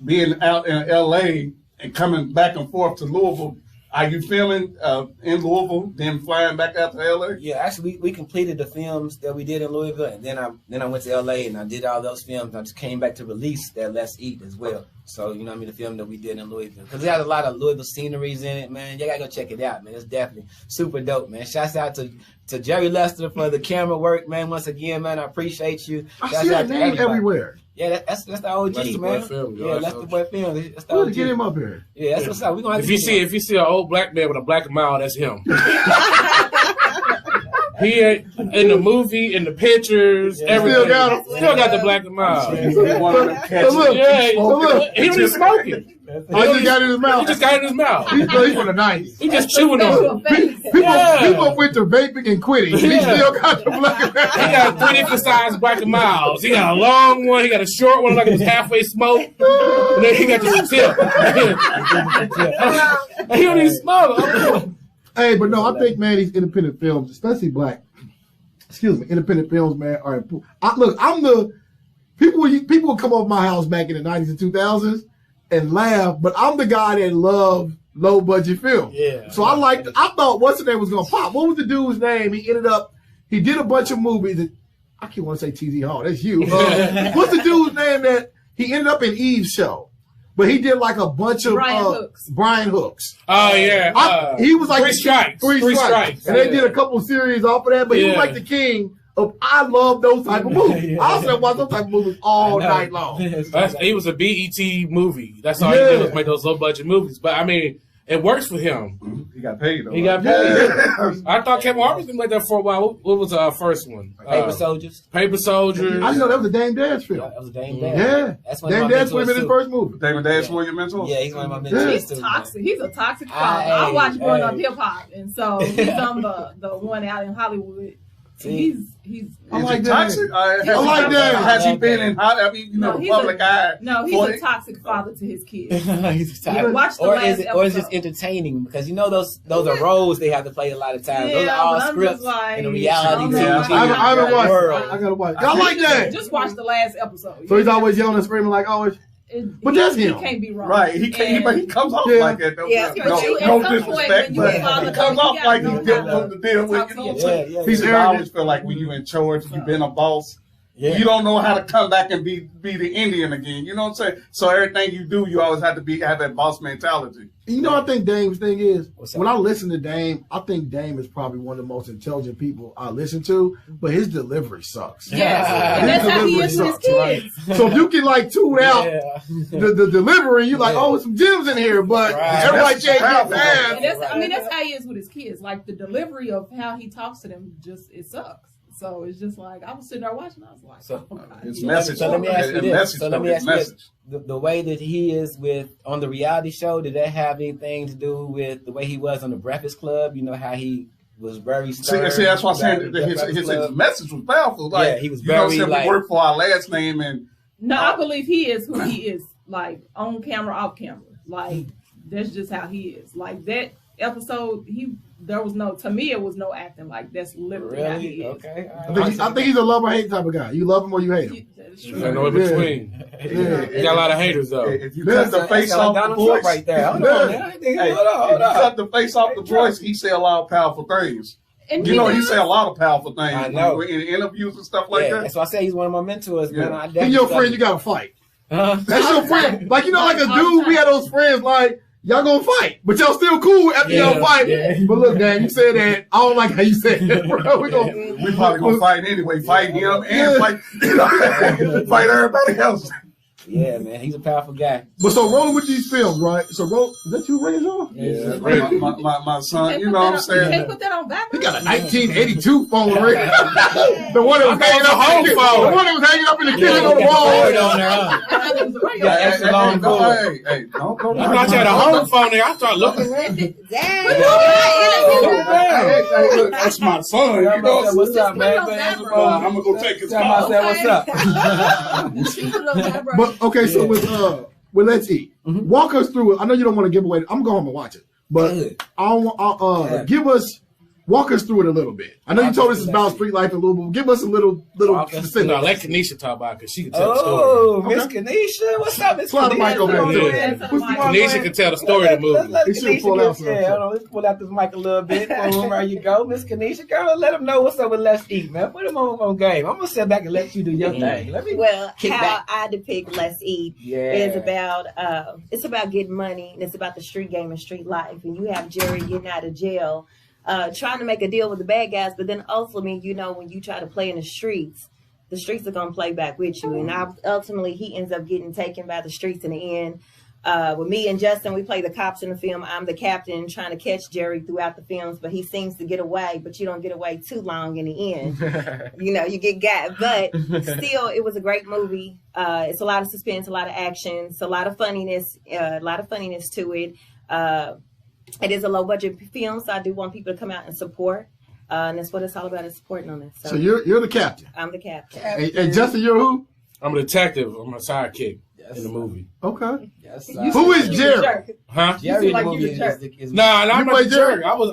being out in LA and coming back and forth to Louisville. Are you filming in Louisville, then flying back out to LA? Yeah, actually, we completed the films that we did in Louisville, and then I went to LA and I did all those films. I just came back to release that Let's Eat as well. So, you know what I mean, the film that we did in Louisville. Because it has a lot of Louisville sceneries in it, man. You got to go check it out, man. It's definitely super dope, man. Shouts out to Jerry Lester for the camera work, man. Once again, man, I appreciate you. I see that name everywhere. Yeah, that's the OG, Lester man. Boy Film, yeah, Lester Boy Film. That's the We'll OG. get him up here. Yeah, that's what's up. We gonna have If you see an old black man with a black mouth, that's him. He in the movie, in the pictures, everything. Still got the black mouth. He was just smoking. He just got it in his mouth. He just got it in his mouth. He's from the 90s. He just chewing on it. People went to vaping and quitting. He still got the black mouth. He got 3 different size black mouths. He got a long one. He got a short one like it was halfway smoked. And then he got the tip. He don't even smoke. Hey, but no, I think, man, these independent films, especially black, independent films, man, are important. I'm the people would come over my house back in the 90s and 2000s and laugh, but I'm the guy that loved low budget film. Yeah. So I thought what's the name was gonna pop. What was the dude's name? He did a bunch of movies. I can't want to say T.Z. Hall. That's you. What's the dude's name that he ended up in Eve's show? But he did like a bunch of Brian Hooks. Oh yeah, he was like 3 Strikes. 3 Strikes, and they did a couple series off of that. But he was like the king of. I love those type of movies. I also watch those type of movies all night long. He was a BET movie. That's all he did was make those low budget movies. But I mean, it works for him. He got paid. He got paid. I thought Kevin Hart was gonna make that for a while. What was our first one? Paper Soldiers. Paper Soldiers. I didn't know that was a Dame Dash film. That was a Dame Dash. Yeah, that's one Dame Dash was in his first movie. David Dash was your mentor? Yeah, he's one of my mentors. He's toxic. He's a toxic father. I watch Growing Up Hip Hop, and so he's on the one out in Hollywood. He's I like that. Toxic? I like that. Has he been in Hollywood? I mean, the public eye. No, he's a toxic father to his kids. He's toxic. Watch the last episode. Or is it entertaining? Because you know those are roles they have to play a lot of times. Those are all scripts in a reality TV. I haven't watched. I gotta watch. I like that. Just watch the last episode. So he's always yelling and screaming like always. But that's him. He can't be wrong. Right. He can't. But he comes off like that. No disrespect, but he comes off like he's difficult to deal with. You know what I'm saying? I always feel like when you're in charge, you've been a boss. Yeah. You don't know how to come back and be the Indian again. You know what I'm saying? So everything you do, you always have to have that boss mentality. You know what I think Dame's thing is? When I listen to Dame, I think Dame is probably one of the most intelligent people I listen to, but his delivery sucks. Yeah. And that's how he is with his kids. Right? So if you can like tune out the delivery, you're like, oh, some gems in here, but everybody can't get past. That's how he is with his kids. Like the delivery of how he talks to them, it sucks. So it's just like I was sitting there watching. I was like, So, oh, God. It's message. So let me ask you this. So let me ask you message. this. The way that he is on the reality show, did that have anything to do with the way he was on the Breakfast Club? You know how he was very stern. See, that's why I'm saying his message was powerful. Like, yeah, he was very we work for our last name and. No, I believe he is who he is. Like on camera, off camera. Like that's just how he is. Like that episode, to me it was no acting. Like that's literally how he is. Okay. I think he's a love or hate type of guy. You love him or you hate him. That's There's true. no in between. He got a lot of haters though. If you cut the face off the Donald voice, Trump right there. Hold on, man. if you cut the face off the voice, he say a lot of powerful things. And You know, he say a lot of powerful things. I know. In interviews and stuff like that. That's why I say he's one of my mentors, man. I He definitely your friend, you gotta fight. Uh-huh. That's your friend. Like, you know, like a dude, we had those friends, like, y'all gonna fight, but y'all still cool after y'all fight. Yeah. But look, Dan, you said that. I don't like how you said that, bro. We probably gonna fight anyway. Fight him and fight, fight everybody else. Yeah, man. He's a powerful guy. But so rolling with these films, right? So is that you, Ray John? Yeah. My son, you know what I'm You saying? can't put that on He background. got a 1982 phone, Ray. The one that was hanging up in the kitchen. The one that was hanging up in the kitchen on the wall. Hey, don't go. I thought you had a home phone there. I started looking around. Look, that's my son. You know, What's up, man? I'm gonna go take his Tell call. myself what's up. But okay, so with Let's Eat, walk us through it. I know you don't want to give away. I'm gonna go home and watch it, but walk us through it a little bit. I know you told us it's about street life in Louisville. Give us a little specific. No, let Kanesha talk about it because she can tell the story. Oh, Miss Kanesha. What's up, Miss Slide the mic over Kanesha? there. Kanesha can tell the story of the movie. He should pull out some hold on, let's pull out this mic a little bit. Boom, there you go. Miss Kanesha, girl, let them know what's up with Let's Eat, man. Put them on game. I'm going to sit back and let you do your thing. Let me kick how back. I depict Let's Eat is about it's about getting money and it's about the street game and street life. And you have Jerry getting out of jail, trying to make a deal with the bad guys, but then ultimately, you know, when you try to play in the streets are gonna play back with you. And ultimately, he ends up getting taken by the streets in the end. With me and Justin, we play the cops in the film. I'm the captain trying to catch Jerry throughout the films, but he seems to get away, but you don't get away too long in the end. You know, you get got, but still, it was a great movie. It's a lot of suspense, a lot of action, it's a lot of funniness to it. It is a low budget film, so I do want people to come out and support. And that's what it's all about, is supporting on it. So you're the captain. I'm the captain. And Justin, you're who? I'm a detective. I'm a sidekick in the movie. Okay. Yes, Who is Jerry? Huh? Jerry in the like movie you the jerk. is No, I'm play not Jerry? Jerry. I was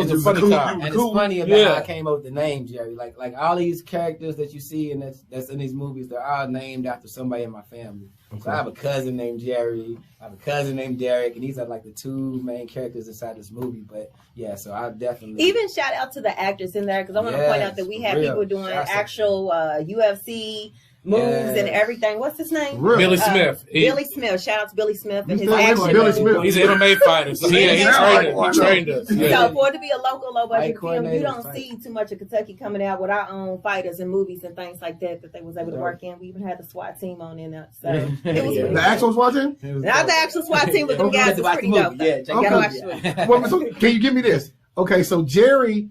the funny cop. and it's funny about how I came up with the name Jerry. Like all these characters that you see and that's in these movies, they're all named after somebody in my family. Okay. So I have a cousin named Jerry, I have a cousin named Derek, and these are like the two main characters inside this movie. But yeah, so I definitely Even shout out to the actors in there, because I want to point out that we have people doing actual UFC moves and everything. What's his name? Billy Smith. Billy Smith. Shout out to Billy Smith and his Billy action. Smith. He's an MMA fighter. So he trained us. Yeah. So for it to be a local low budget film, you don't see too much of Kentucky coming out with our own fighters and movies and things like that they was able to work in. We even had the SWAT team on in there. So it was The actual SWAT team? not the actual SWAT team, but them guys was pretty dope. Yeah, You gotta watch it. Well, so can you give me this? Okay, so Jerry,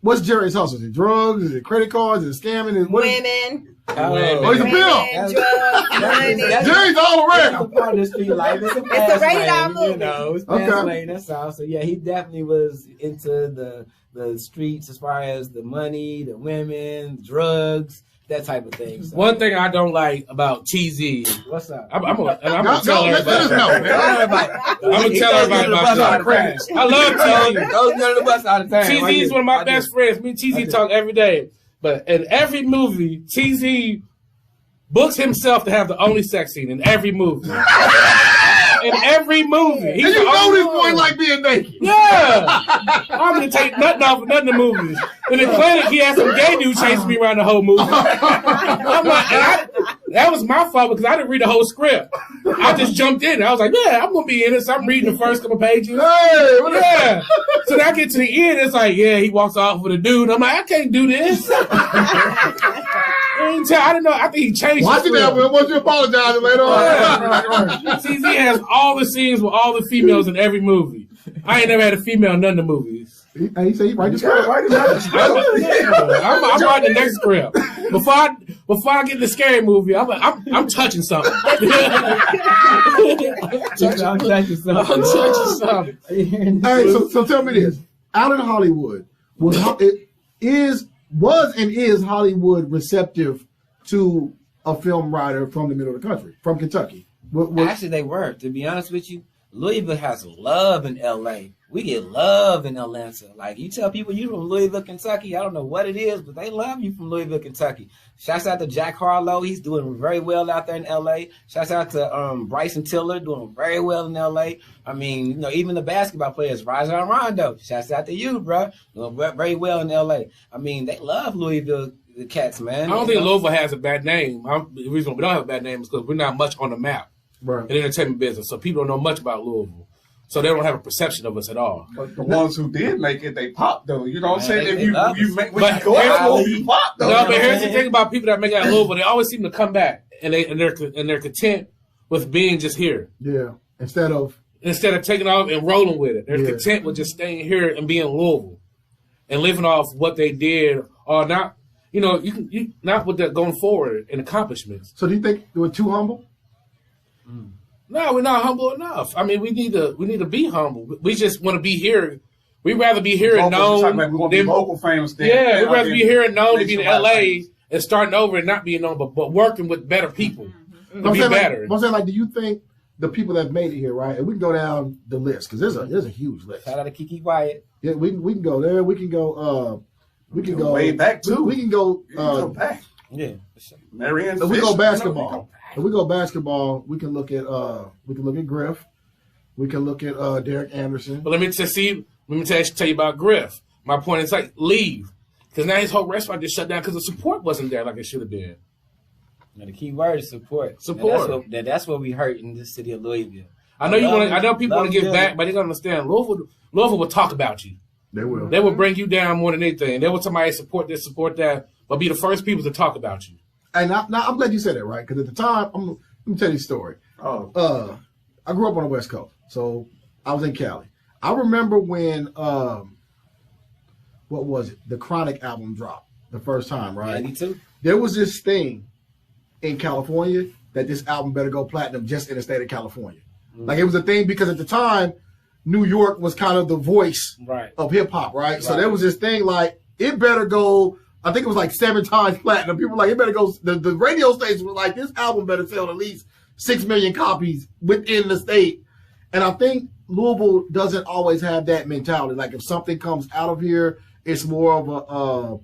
what's Jerry's hustle? Is it drugs? Is it credit cards? Is it scamming? Is what Women. Oh, he's a Women, pimp. drugs, money. Jerry's all That's around. part of the street life. It's a rated R movie. You know, it's fast lane, that's all. So yeah, he definitely was into the streets as far as the money, the women, drugs, that type of thing. So, One thing I don't like about Cheesy, what's up? I'm gonna tell Let us everybody. know, man. I'm gonna tell everybody about crash. I love Cheesy. Those none of the bus out of time. Cheesy is one of my best friends. Me and Cheesy talk every day. But in every movie, Cheesy books himself to have the only sex scene in every movie. In every movie. And you know this boy like being naked. Yeah. I'm going to take nothing off of none of the movies. In the clinic, he had some gay dude chasing me around the whole movie. I'm like, that was my fault because I didn't read the whole script. I just jumped in. I was like, yeah, I'm going to be in it. So I'm reading the first couple pages. Hey, what is Yeah. So then I get to the end, it's like, yeah, he walks off with a dude. I'm like, I can't do this. I didn't know. I think he changed Watch it now, Will. Once you apologize later on. CZ has all the scenes with all the females in every movie. I ain't never had a female in none of the movies. He said he write the script. Right about the script. I'm writing the next script. Before I get the scary movie, I'm touching something. I'm touching something. All right, so tell me this: out in Hollywood, was and is Hollywood receptive to a film writer from the middle of the country, from Kentucky? Actually, they were. To be honest with you, Louisville has love in L.A. We get love in Atlanta. Like, you tell people you from Louisville, Kentucky, I don't know what it is, but they love you from Louisville, Kentucky. Shouts out to Jack Harlow. He's doing very well out there in L.A. Shouts out to Bryson Tiller, doing very well in L.A. I mean, you know, even the basketball players, Rajon Rondo. Shouts out to you, bro. Doing very well in L.A. I mean, they love Louisville, the Cats, man. I don't think Louisville has a bad name. The reason we don't have a bad name is because we're not much on the map in the entertainment business, so people don't know much about Louisville. So they don't have a perception of us at all. But the ones who did make it, they popped though. You know what I'm saying? If you make but you go out, you pop though. No, but here's the thing about people that make it out of Louisville: they always seem to come back and they're content with being just here. Yeah. Instead of taking off and rolling with it, they're content with just staying here and being Louisville and living off what they did or not. You know, you not with that going forward in accomplishments. So do you think they were too humble? No, we're not humble enough. I mean, we need to be humble. We just want to be here. We'd rather be here and known. We want to be local famous. Yeah, we'd rather be here and known to be in LA and starting over and not being known, but working with better people to be better. I'm saying, like, do you think the people that made it here, right? And we can go down the list because there's a huge list. Shout out to Kiki Wyatt. Yeah, we can go there. We can go. We can go way back too. We can go. Go back. Yeah. Marianne. If we go basketball. If we go basketball, we can look at Griff. We can look at Derek Anderson. But let me tell you about Griff. My point is, like, leave. Because now his whole restaurant just shut down because the support wasn't there like it should have been. Now, the key word is support. Support. That's what we hurt in this city of Louisville. I know people want to give back, but they don't understand. Louisville will talk about you. They will. They will bring you down more than anything. They will somebody support this, support that, but be the first people to talk about you. And now I'm glad you said that, right? Because at the time, let me tell you a story. I grew up on the West Coast, so I was in Cali. I remember when, what was it? The Chronic album dropped the first time, right? 92. There was this thing in California that this album better go platinum just in the state of California. Mm-hmm. Like, it was a thing because at the time, New York was kind of the voice of hip hop, right? So there was this thing like, it better go. I think it was like 7 times platinum. People were like, it better go. The radio stations were like, this album better sell at least 6 million copies within the state. And I think Louisville doesn't always have that mentality. Like, if something comes out of here, it's more of a,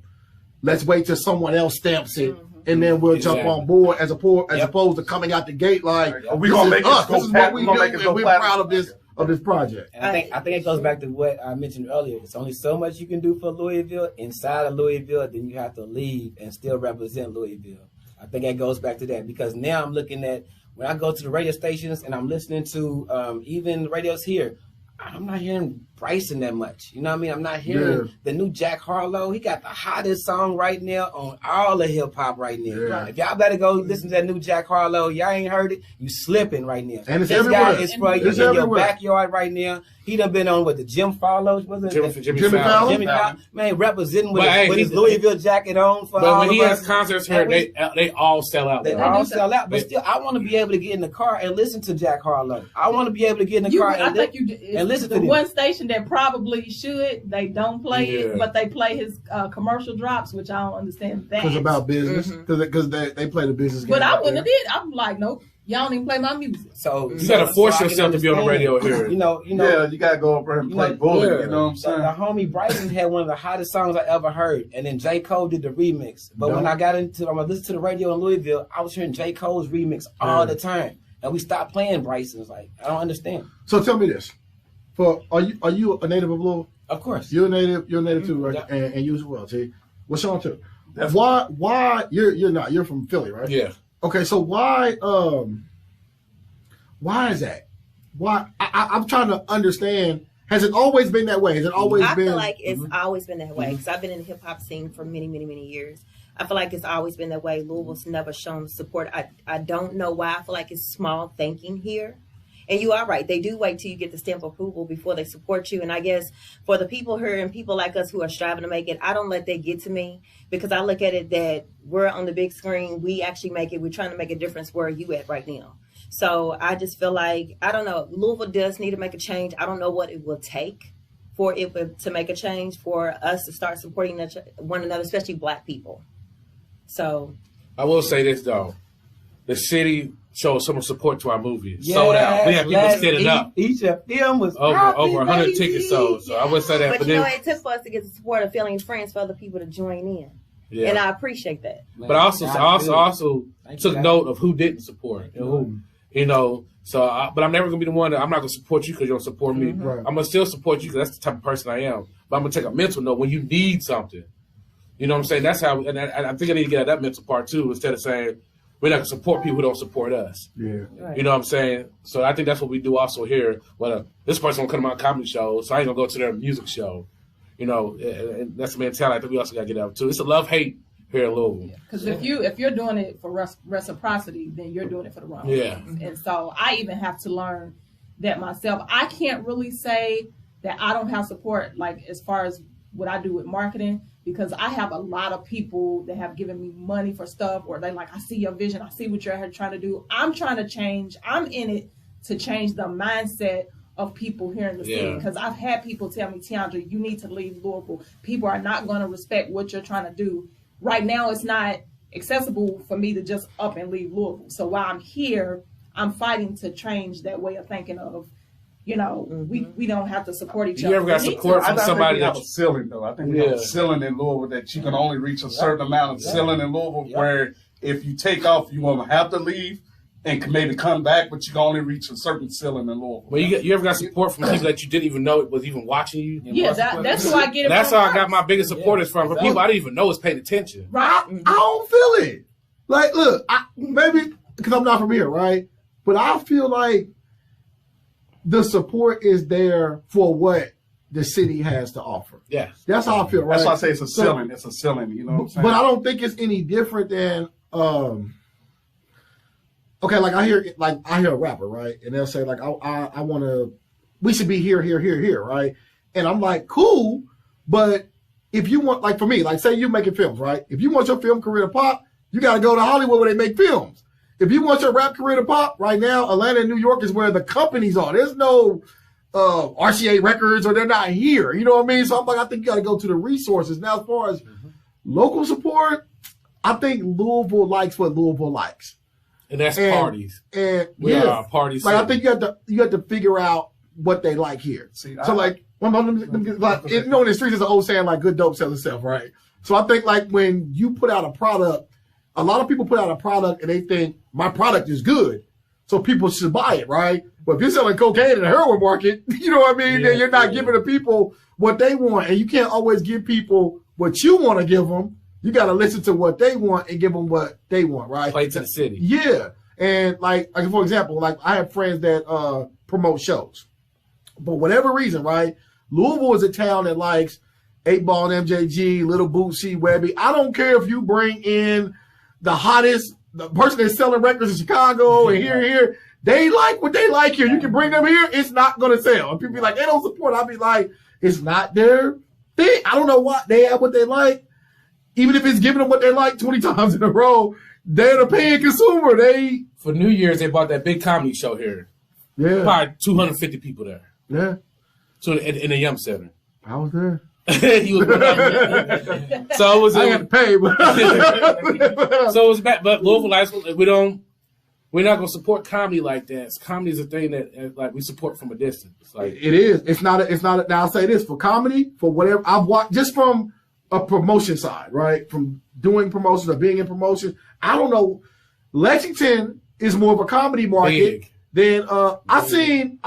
let's wait till someone else stamps it, and then we'll jump on board as opposed to coming out the gate like, we're going to make us. This is what we do, and we're proud of this project. And I think it goes back to what I mentioned earlier. It's only so much you can do for Louisville inside of Louisville, then you have to leave and still represent Louisville. I think that goes back to that because now I'm looking at when I go to the radio stations and I'm listening to even the radios here, I'm not hearing Bryson that much. You know what I mean? I'm not hearing the new Jack Harlow. He got the hottest song right now on all the hip hop right now. Yeah. If y'all better go listen to that new Jack Harlow, y'all ain't heard it, you slipping right now. And it's this everywhere. Guy is for you in your backyard right now. He done been on with the Jim Follows, wasn't it? Jimmy Fallon. Man, representing with his Louisville jacket on for all of us. But when he has concerts here, they all sell out. They all sell out. But still, I want to be able to get in the car and listen to Jack Harlow. I want to be able to get in the car and listen to the him. one station that probably should, they don't play it, but they play his commercial drops, which I don't understand that. Because about business. Because they play the business game. But I wouldn't have did. I'm like, nope. Y'all don't even play my music. So you gotta force yourself to be on the radio here. You know. Yeah, you gotta go up there and play bullet. You know what I'm saying? The homie Bryson had one of the hottest songs I ever heard, and then J. Cole did the remix. But when I listened to the radio in Louisville, I was hearing J. Cole's remix all the time, and we stopped playing Bryson's. Like, I don't understand. So tell me this: are you a native of Louisville? Of course, you're a native too, right? Yeah. And you as well, T. What's Sean too? Why you're not? You're from Philly, right? Yeah. Okay, so why is that? Why I'm trying to understand. Has it always been that way? Has it always been? I feel like it's always been that way because I've been in the hip hop scene for many, many, many years. I feel like it's always been that way. Louisville's never shown support. I don't know why. I feel like it's small thinking here. And you are right. They do wait till you get the stamp of approval before they support you. And I guess for the people here and people like us who are striving to make it, I don't let that get to me, because I look at it that we're on the big screen. We actually make it. We're trying to make a difference. Where are you at right now? So I just feel like, I don't know, Louisville does need to make a change. I don't know what it will take for it to make a change, for us to start supporting one another, especially Black people. So I will say this though, the city showed some support to our movie. Sold out. We had people standing up. Each of them was over 100 tickets sold. So I would say that. But you know, it took for us to get the support of family and friends for other people to join in. Yeah. And I appreciate that. But I also took note of who didn't support and who, you know. So, but I'm never gonna be the one that I'm not gonna support you because you don't support me. Right. I'm gonna still support you because that's the type of person I am. But I'm gonna take a mental note when you need something. You know what I'm saying? That's how, and I think I need to get at that mental part too, instead of saying we're not gonna support people who don't support us. Yeah. Right. You know what I'm saying? So I think that's what we do also here. Well, this person will come to my comedy show, so I ain't gonna go to their music show. You know, and that's the mentality I think we also gotta get out too. It's a love-hate here in Louisville. Because if you're doing it for reciprocity, then you're doing it for the wrong reasons. And so I even have to learn that myself. I can't really say that I don't have support, like as far as what I do with marketing, because I have a lot of people that have given me money for stuff, or they like, I see your vision, I see what you're trying to do. I'm trying to change. I'm in it to change the mindset of people here in the city, because I've had people tell me, Tiandra, you need to leave Louisville. People are not going to respect what you're trying to do. Right now, it's not accessible for me to just up and leave Louisville. So while I'm here, I'm fighting to change that way of thinking of, you know, we don't have to support each other. You ever got support from somebody that have a ceiling, though? I think we have a ceiling in Louisville that you can only reach a certain amount of ceiling in Louisville, where if you take off, you won't have to leave and can maybe come back, but you can only reach a certain ceiling in Louisville. But you ever got support from people that you didn't even know was even watching you? Yeah, that's who I get it That's from. how I got my biggest supporters from people I didn't even know was paying attention. Right? I don't feel it. Like, look, maybe because I'm not from here, right? But I feel like the support is there for what the city has to offer. Yeah. That's how I feel, right? That's why I say it's a ceiling. It's a ceiling, you know what I'm saying? But I don't think it's any different than okay, like I hear a rapper, right? And they'll say like I want to, we should be here, right? And I'm like, cool, but if you want, like for me, like say you're making films, right? If you want your film career to pop, you got to go to Hollywood where they make films. If you want your rap career to pop, right now, Atlanta and New York is where the companies are. There's no RCA Records, or they're not here. You know what I mean? So I'm like, I think you got to go to the resources. Now, as far as local support, I think Louisville likes what Louisville likes. And that's parties. And we are a party city. Like I think you have to figure out what they like here. See, so like in the streets is an old saying like good dope sells itself, right? So I think like when you put out a product, a lot of people put out a product and they think my product is good, so people should buy it, right? But if you're selling cocaine in the heroin market, you know what I mean? Then you're not giving the people what they want, and you can't always give people what you want to give them. You got to listen to what they want and give them what they want, right? Play to the city. Yeah. And like for example, like I have friends that promote shows. For whatever reason, right? Louisville is a town that likes 8-Ball and MJG, Little Bootsy, Webby. I don't care if you bring in the hottest, the person that's selling records in Chicago and here. They like what they like here. You can bring them here, it's not going to sell. And people be like, they don't support. I'll be like, it's not their thing. I don't know why they have what they like. Even if it's giving them what they like 20 times in a row, they're the paying consumer. For New Year's, they bought that big comedy show here. Yeah. Probably 250 people there. Yeah. So in the Yum Center. I was there. He was so it was. I had to pay, but so it was bad. But Louisville likes, we're not gonna support comedy like that. Comedy is a thing that like we support from a distance. Like it is. It's not. Now I'll say this for comedy, for whatever I've watched, just from a promotion side, right? From doing promotions or being in promotions. I don't know. Lexington is more of a comedy market than I seen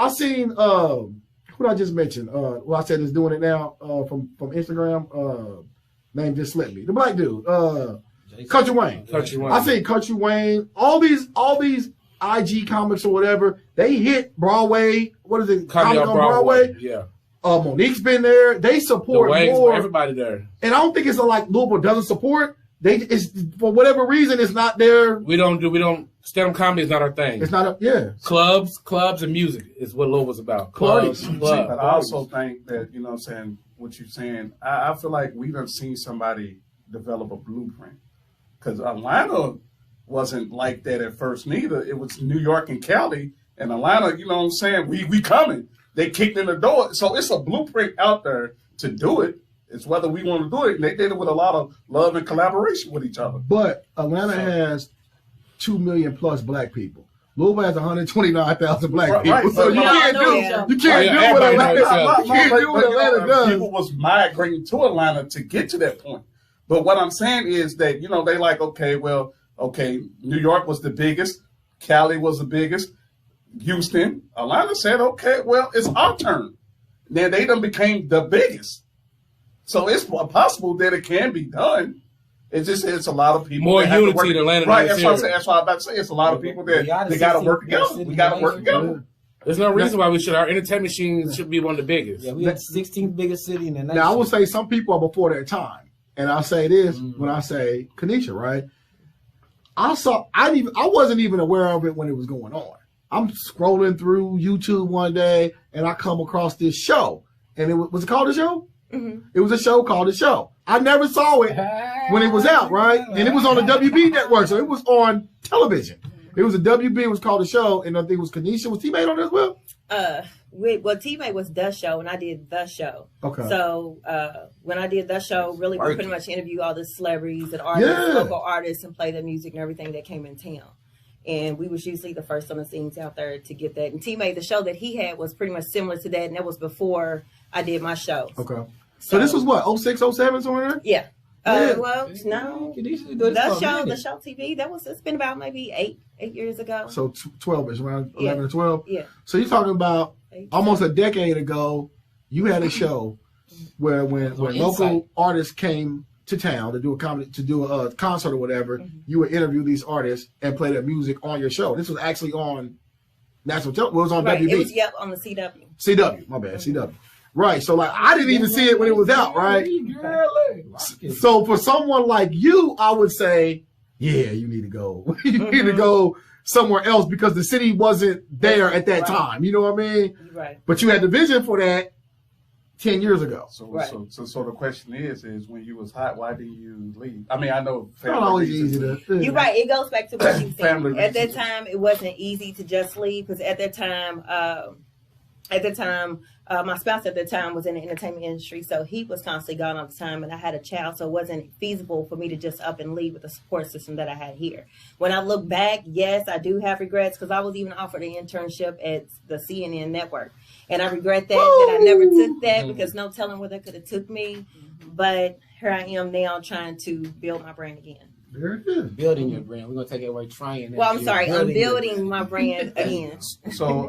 who did I just mention? Well, I said is doing it now from Instagram. Name just slipped me. The black dude, Country Wayne. I seen Country Wayne. All these IG comics or whatever. They hit Broadway. What is it? Comedy on Broadway. Yeah. Monique's been there. They support more. Everybody there. And I don't think it's like Louisville doesn't support. It's for whatever reason it's not there. We don't Stand-up comedy is not our thing. It's not Clubs and music is what Louisville's about. Clubs. But I also think that, you know what I'm saying, what you're saying, I feel like we done seen somebody develop a blueprint. Because Atlanta wasn't like that at first neither. It was New York and Cali. And Atlanta, you know what I'm saying, we coming. They kicked in the door. So it's a blueprint out there to do it. It's whether we want to do it. And they did it with a lot of love and collaboration with each other. But Atlanta has 2 million plus black people. Louisville has 129,000 black people. Right. So you can't do what Atlanta does. People was migrating to Atlanta to get to that point. But what I'm saying is that, you know, they like, New York was the biggest. Cali was the biggest. Houston. Atlanta said, okay, well, it's our turn. Then they done became the biggest. So it's possible that it can be done. It's just it's a lot of people. More unity in Atlanta. Right, that's what I'm about to say. It's a lot of people that they got to work together. We got to work together. There's no reason why our entertainment machine should be one of the biggest. Yeah, we have the 16th biggest city in the nation. Now, I will say some people are before their time. And I'll say this when I say Kanesha, right? I wasn't even aware of it when it was going on. I'm scrolling through YouTube one day and I come across this show. And was it called The Show? Mm-hmm. It was a show called The Show. I never saw it when it was out, right? And it was on the WB network, so it was on television. It was a WB, it was called The Show, and I think it was Kanesha. Was T-Mate on it as well? T-Mate was The Show, and I did The Show. Okay. So when I did The Show, really we pretty much interview all the celebrities and artists, local artists, and play their music and everything that came in town. And we was usually the first on the scenes out there to get that. And T-Mate, the show that he had was pretty much similar to that, and that was before I did my show. Okay. So this was what, 06, 07, somewhere there? Yeah. Well, no. The show TV, it's been about maybe eight years ago. So 12-ish, around 11 or 12? Yeah. So you're talking about almost a decade ago, you had a show where when local artists came to town to do a concert or whatever, you would interview these artists and play their music on your show. This was actually on national television. It was on WB. It was, on the CW. CW, my bad, CW. Right, so like I didn't even see it when it was out, right? So for someone like you, I would say, yeah, you need to go. You need to go somewhere else because the city wasn't there at that time. You know what I mean? Right. But you had the vision for that 10 years ago. So the question is when you was hot, why didn't you leave? I mean, I know it's not always easy to. You're right. It goes back to what you said. At that time, it wasn't easy to just leave because at that time, my spouse at the time was in the entertainment industry, so he was constantly gone all the time, and I had a child, so it wasn't feasible for me to just up and leave with the support system that I had here. When I look back, yes, I do have regrets because I was even offered an internship at the CNN network, and I regret that I never took that because no telling where that could have took me. But here I am now trying to build my brand again. Very good. Building your brand. We're going to take it away trying. Well, I'm sorry. I'm building my brand again. So,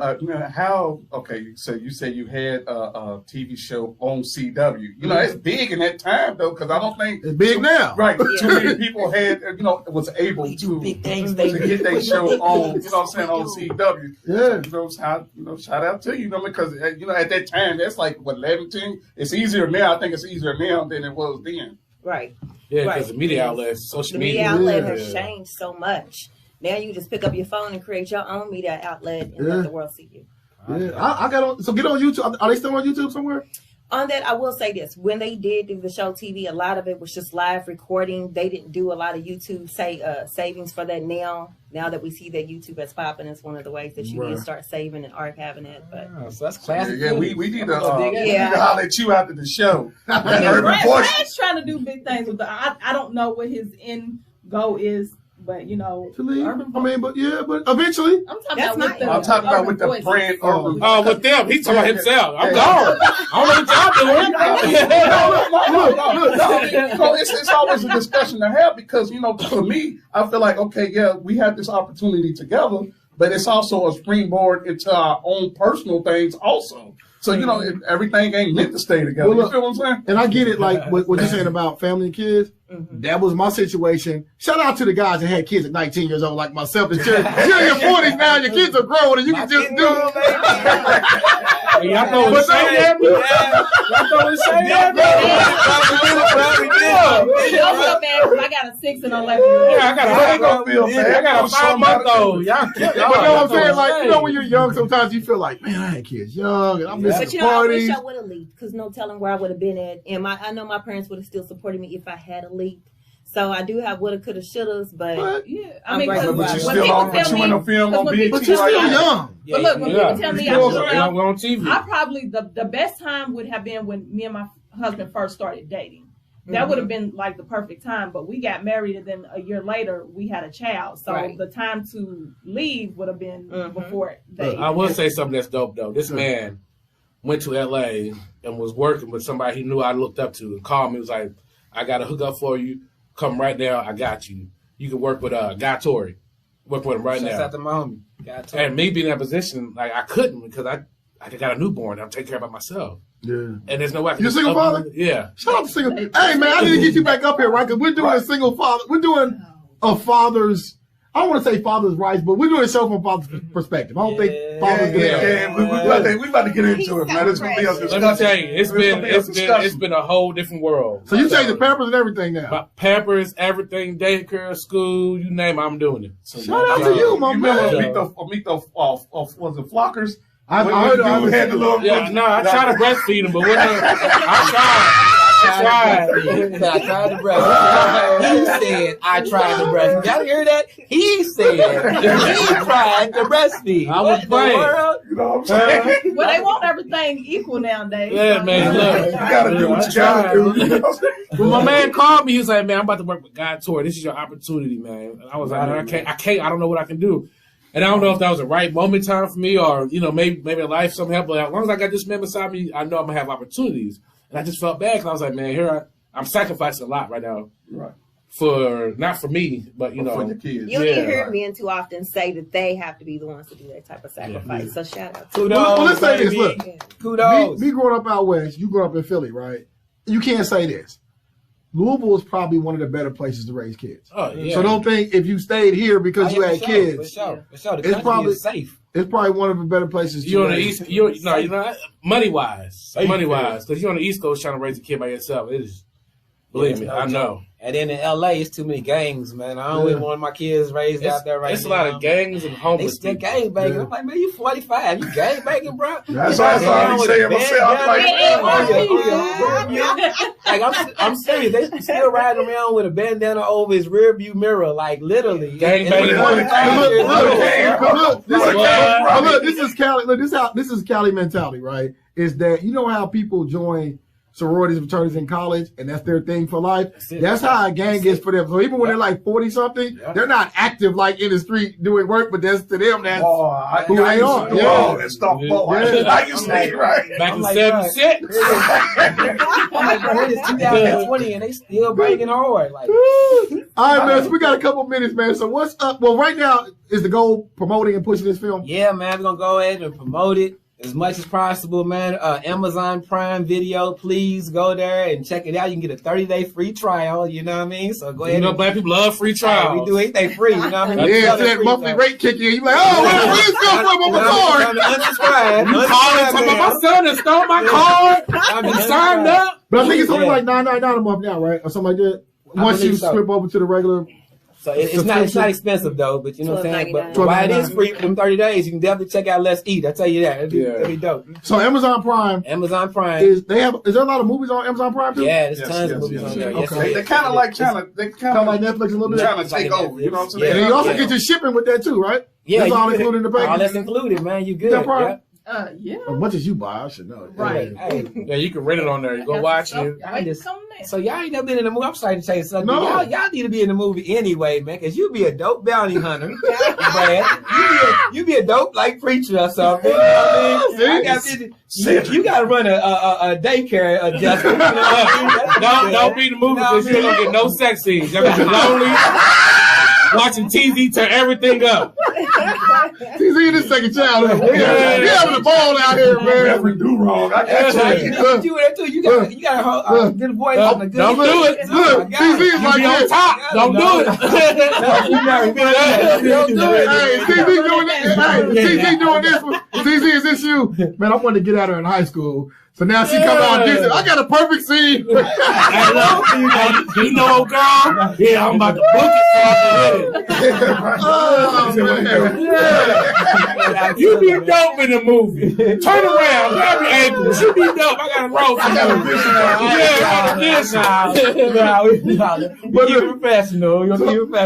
so you said you had a TV show on CW. You know, it's big in that time, though, because I don't think... It's big now. Right. Too many people was able to get their show on, on CW. Yeah. Shout out to you, because, at that time, that's like, 11, 10? It's easier now. I think it's easier now than it was then. Right. Yeah, because the media outlets, social media. The media outlet has changed so much. Now you just pick up your phone and create your own media outlet and let the world see you. Yeah, I got on. So get on YouTube. Are they still on YouTube somewhere? On that, I will say this. When they did do the show TV, a lot of it was just live recording. They didn't do a lot of YouTube savings for that now. Now that we see that YouTube is popping, it's one of the ways that you need to start saving and archiving it. But so that's classic. Yeah, we need to holler at you after the show. Brad's trying to do big things with I don't know what his end goal is. But to leave. But eventually. I'm talking about with the brand. With them, he's talking about himself. I'm gone. I don't know what y'all doing. It's always a discussion to have because for me, I feel like we have this opportunity together, but it's also a springboard into our own personal things also. So, everything ain't meant to stay together. Well, look, you feel what I'm saying? And I get it, like what you're saying about family and kids. Mm-hmm. That was my situation. Shout out to the guys that had kids at 19 years old, like myself. You're in your 40s now, your kids are grown, and you can just do it. Y'all throwing shade at me? Y'all throwing shade at me? I'm so bad because I got a 6 and 11-year-old. Yeah, I got a 5-month-old. Y'all, but you know what I'm saying? Like, you know, when you're young, sometimes you feel like, man, I had kids young and I'm missing But you parties. know, I wish I would have leaked because no telling where I would have been at. And I know my parents would have still supported me if I had a leaked. So I do have woulda, coulda, shouldas, but yeah, I mean, but when you still people on, tell but you me, in a film on BET But you're right still now. young. but look, when people tell me I We're should have, on TV. I probably the best time would have been when me and my husband first started dating. That would have been like the perfect time, but we got married and then a year later we had a child. So the time to leave would have been before dating. I will say something that's dope though. This man went to LA and was working with somebody he knew I looked up to and called me. Was like, I got a hookup for you. Come right now. I got you. You can work with Guy Torrey. Work with him right now. Shout out to my homie. Guy Torrey. And me being in that position, like I couldn't because I got a newborn. I'm taking care of it myself. Yeah. And there's no way I can You a single father? Yeah. Shout out to single. Hey, man, I need to get you back up here, right? Because we're doing a single father. We're doing a father's. I don't want to say father's rights, but we're doing a show from father's perspective. I don't think father's We about to get into it, man. It's gonna be a discussion. Let me tell you, it's been a whole different world. So you change the Pampers and everything now. Pampers, everything, daycare, school, you name it, I'm doing it. So shout out to you, my man. Meet the was it Flockers? I heard you had the little I tried to breastfeed him, but I tried to breastfeed. He said, I tried to breastfeed. Y'all hear that? He said, he tried to breastfeed. I was playing. You know what I'm saying? Well, they want everything equal nowadays. Yeah, so. man, look. You gotta do what you gotta do. You know what I'm saying? When my man called me, he was like, man, I'm about to work with Guy Torrey. This is your opportunity, man. And I was like, man, I can't, I don't know what I can do. And I don't know if that was the right moment time for me or, you know, maybe in life something happened. But as long as I got this man beside me, I know I'm going to have opportunities. And I just felt bad because I was like, man, I'm sacrificing a lot right now. Right. Not for me, but, you know. For the kids. you don't hear men too often say that they have to be the ones to do that type of sacrifice. Yeah. So shout out to Kudos, well, let's say this. Look, kudos. Me growing up out west, you grew up in Philly, right? You can't say this. Louisville is probably one of the better places to raise kids. Oh, yeah. So don't think if you stayed here because you had kids, For sure. The it's probably is safe. It's probably one of the better places. You're to on the raise. East, money wise, because you're on the East Coast trying to raise a kid by yourself. It is, believe me, I know. And then in LA, it's too many gangs, man. I don't even want my kids raised out there right now. It's a lot of gangs and homeless They still gang banging. I'm like, man, you 45. You gang banging, bro? That's what I was saying myself. Like, I'm serious. They still riding around with a bandana over his rear view mirror, like literally. Gang banging. Look, this is Cali. Look, this is Cali mentality, right? Is that you know how people join sororities and fraternities in college, and that's their thing for life. That's how a gang is for them. So even when they're like 40-something, they're not active like in the street doing work, but that's to them. That's who they are. That stuff. I used to say right back in '76. I'm like, bro, it is 2020 and they still banging hard. Like, all right, man. So we got a couple minutes, man. So what's up? Well, right now is the goal promoting and pushing this film. yeah, man, we're gonna go ahead and promote it as much as possible, man. Amazon Prime Video, please go there and check it out. You can get a 30-day free trial, you know what I mean? So go ahead. You know, black people love free trials. We do anything free, you know what I mean? Yeah, so that monthly rate kick in. You like, oh, where's this come from on my card? Unsubscribe. You calling talking about my son that stole my card? You signed up? But I think it's only like $9.99 a month now, right, or something like that. Once you flip over to the regular. So it's not expensive though, but you know what I'm saying. But while it is free for them 30 days, you can definitely check out Let's Eat. I tell you that. It'd be dope. So Amazon Prime is there a lot of movies on Amazon Prime too? Yeah, there's tons of movies on there. Okay. They kind of like kind of like Netflix a little bit. Trying to take over. You know what I'm saying? And you also get your shipping with that too, right? Yeah, that's all included in the package. All that's included, man. You good? Yeah. Yeah. As much as you buy, I should know. Right. Yeah, you can rent it on there. You go watch it. So y'all ain't never been in the movie. I'm sorry to tell you something. No. Y'all need to be in the movie anyway, man, because you be a dope bounty hunter, Brad. You be a dope like preacher or something. You know what I mean? You got to run a daycare adjustment. You know what I mean? Don't be in the movie because you don't get no sex scenes. Y'all be lonely. watching TZ turn everything up. TZ in his second child. We having a ball out here, man. Whatever do wrong, I got you. You that too. You got to get a voice on a good. Don't do it. Look, TZ is like on this. top. Don't do it. Don't do it. Hey, TZ doing this. Hey, TZ doing this. TZ, is this you? Man, I wanted to get out of her in high school. So now she come out and I got a perfect scene. Hey, look, you know, girl? Yeah, I'm about to book it. Oh, man. You be dope in the movie. Turn around, grab your ankles. You be dope. I got a rope. I got a vision. But you're professional.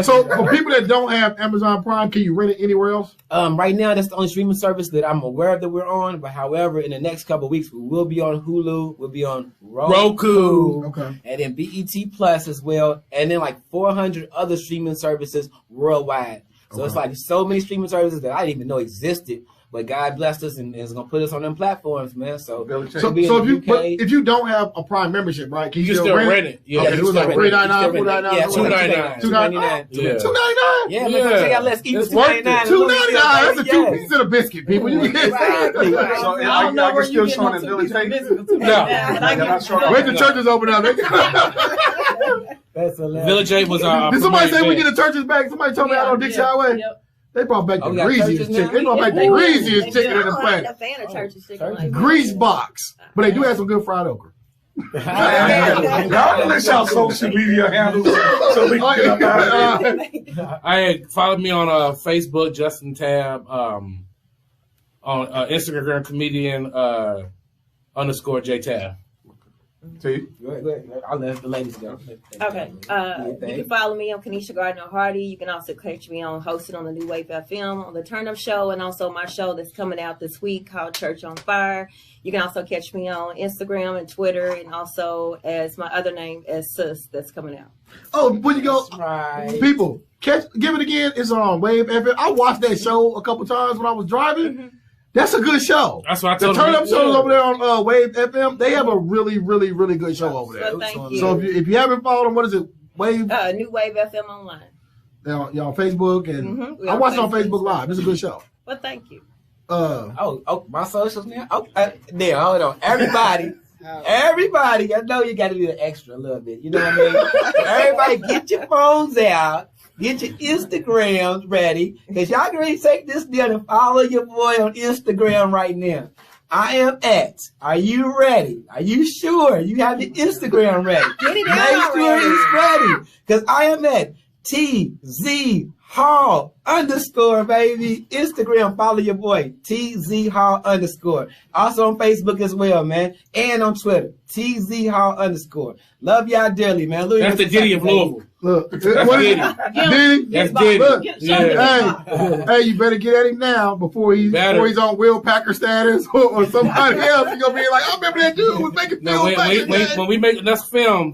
So for people that don't have Amazon Prime, can you rent it anywhere else? Right now, that's the only streaming service that I'm aware of that we're on. But however, in the next couple of weeks, we will be on Hulu. We'll be on Roku. Okay. And then BET Plus as well. And then like 400 other streaming services worldwide. So it's like so many streaming services that I didn't even know existed. But God blessed us and is going to put us on them platforms, man. So if you don't have a Prime membership, right, can you still rent it? Yeah, okay, it was like $3.99, $4.99, yeah, $2.99. $2.99. $2.99? Yeah, man. Check out Let's Eat It's $2.99. $2.99. That's a 2 pieces of a biscuit, people. You get Exactly. So I don't know where you still get showing no in 2 Village pieces Haven? of biscuit. Wait till churches open up. That's hilarious. Village 8 was our. Did somebody say we get the churches back? Somebody told me out on Dixie Highway. Yep. They brought back the we got greasiest churches chicken. now? They brought back the greasiest chicken in the I'm planet. not a fan of church's chicken like that. Grease box. But they do have some good fried okra. Y'all let y'all social media handles so we can get up out of here. Follow me on Facebook, Justin Tabb, on Instagram, comedian _ J Tabb. See? Go ahead. I'll let the ladies go. Okay. You can follow me on Kanesha Gardner Hardy. You can also catch me on hosted on the New Wave FM on the Turn Up Show, and also my show that's coming out this week called Church on Fire. You can also catch me on Instagram and Twitter, and also as my other name as Sis that's coming out. Oh, when you go, Right. people, give it again. It's on Wave FM. I watched that show a couple times when I was driving. That's a good show. That's what I The told Turn you. Up Show is over there on Wave FM. They have a really, really, really good show over there. So thank you. So if you haven't followed them, what is it? Wave? New Wave FM online. You're on Facebook, and Mhm. I watched it on Facebook Live. It's a good show. Well, thank you. My socials now. There, hold on. Everybody, I know you got to do the extra a little bit. You know what I mean? Everybody, get your phones out. Get your Instagrams ready. Because y'all can really take this down and follow your boy on Instagram right now. I am at. Are you ready? Are you sure you have your Instagram ready? Get it Make out sure already. it's ready. Because I am at TZ Hall _, baby. Instagram, follow your boy, TZ Hall _. Also on Facebook as well, man. And on Twitter, TZ Hall _. Love y'all dearly, man. Louisville, That's the Diddy of Louisville. Look, That's what Diddy. is Diddy? That's Look, Diddy. Hey, you better get at him now before he's on Will Packer status or somebody else. You're gonna be like, I remember that dude was making No, films back in the day. when we make the next film,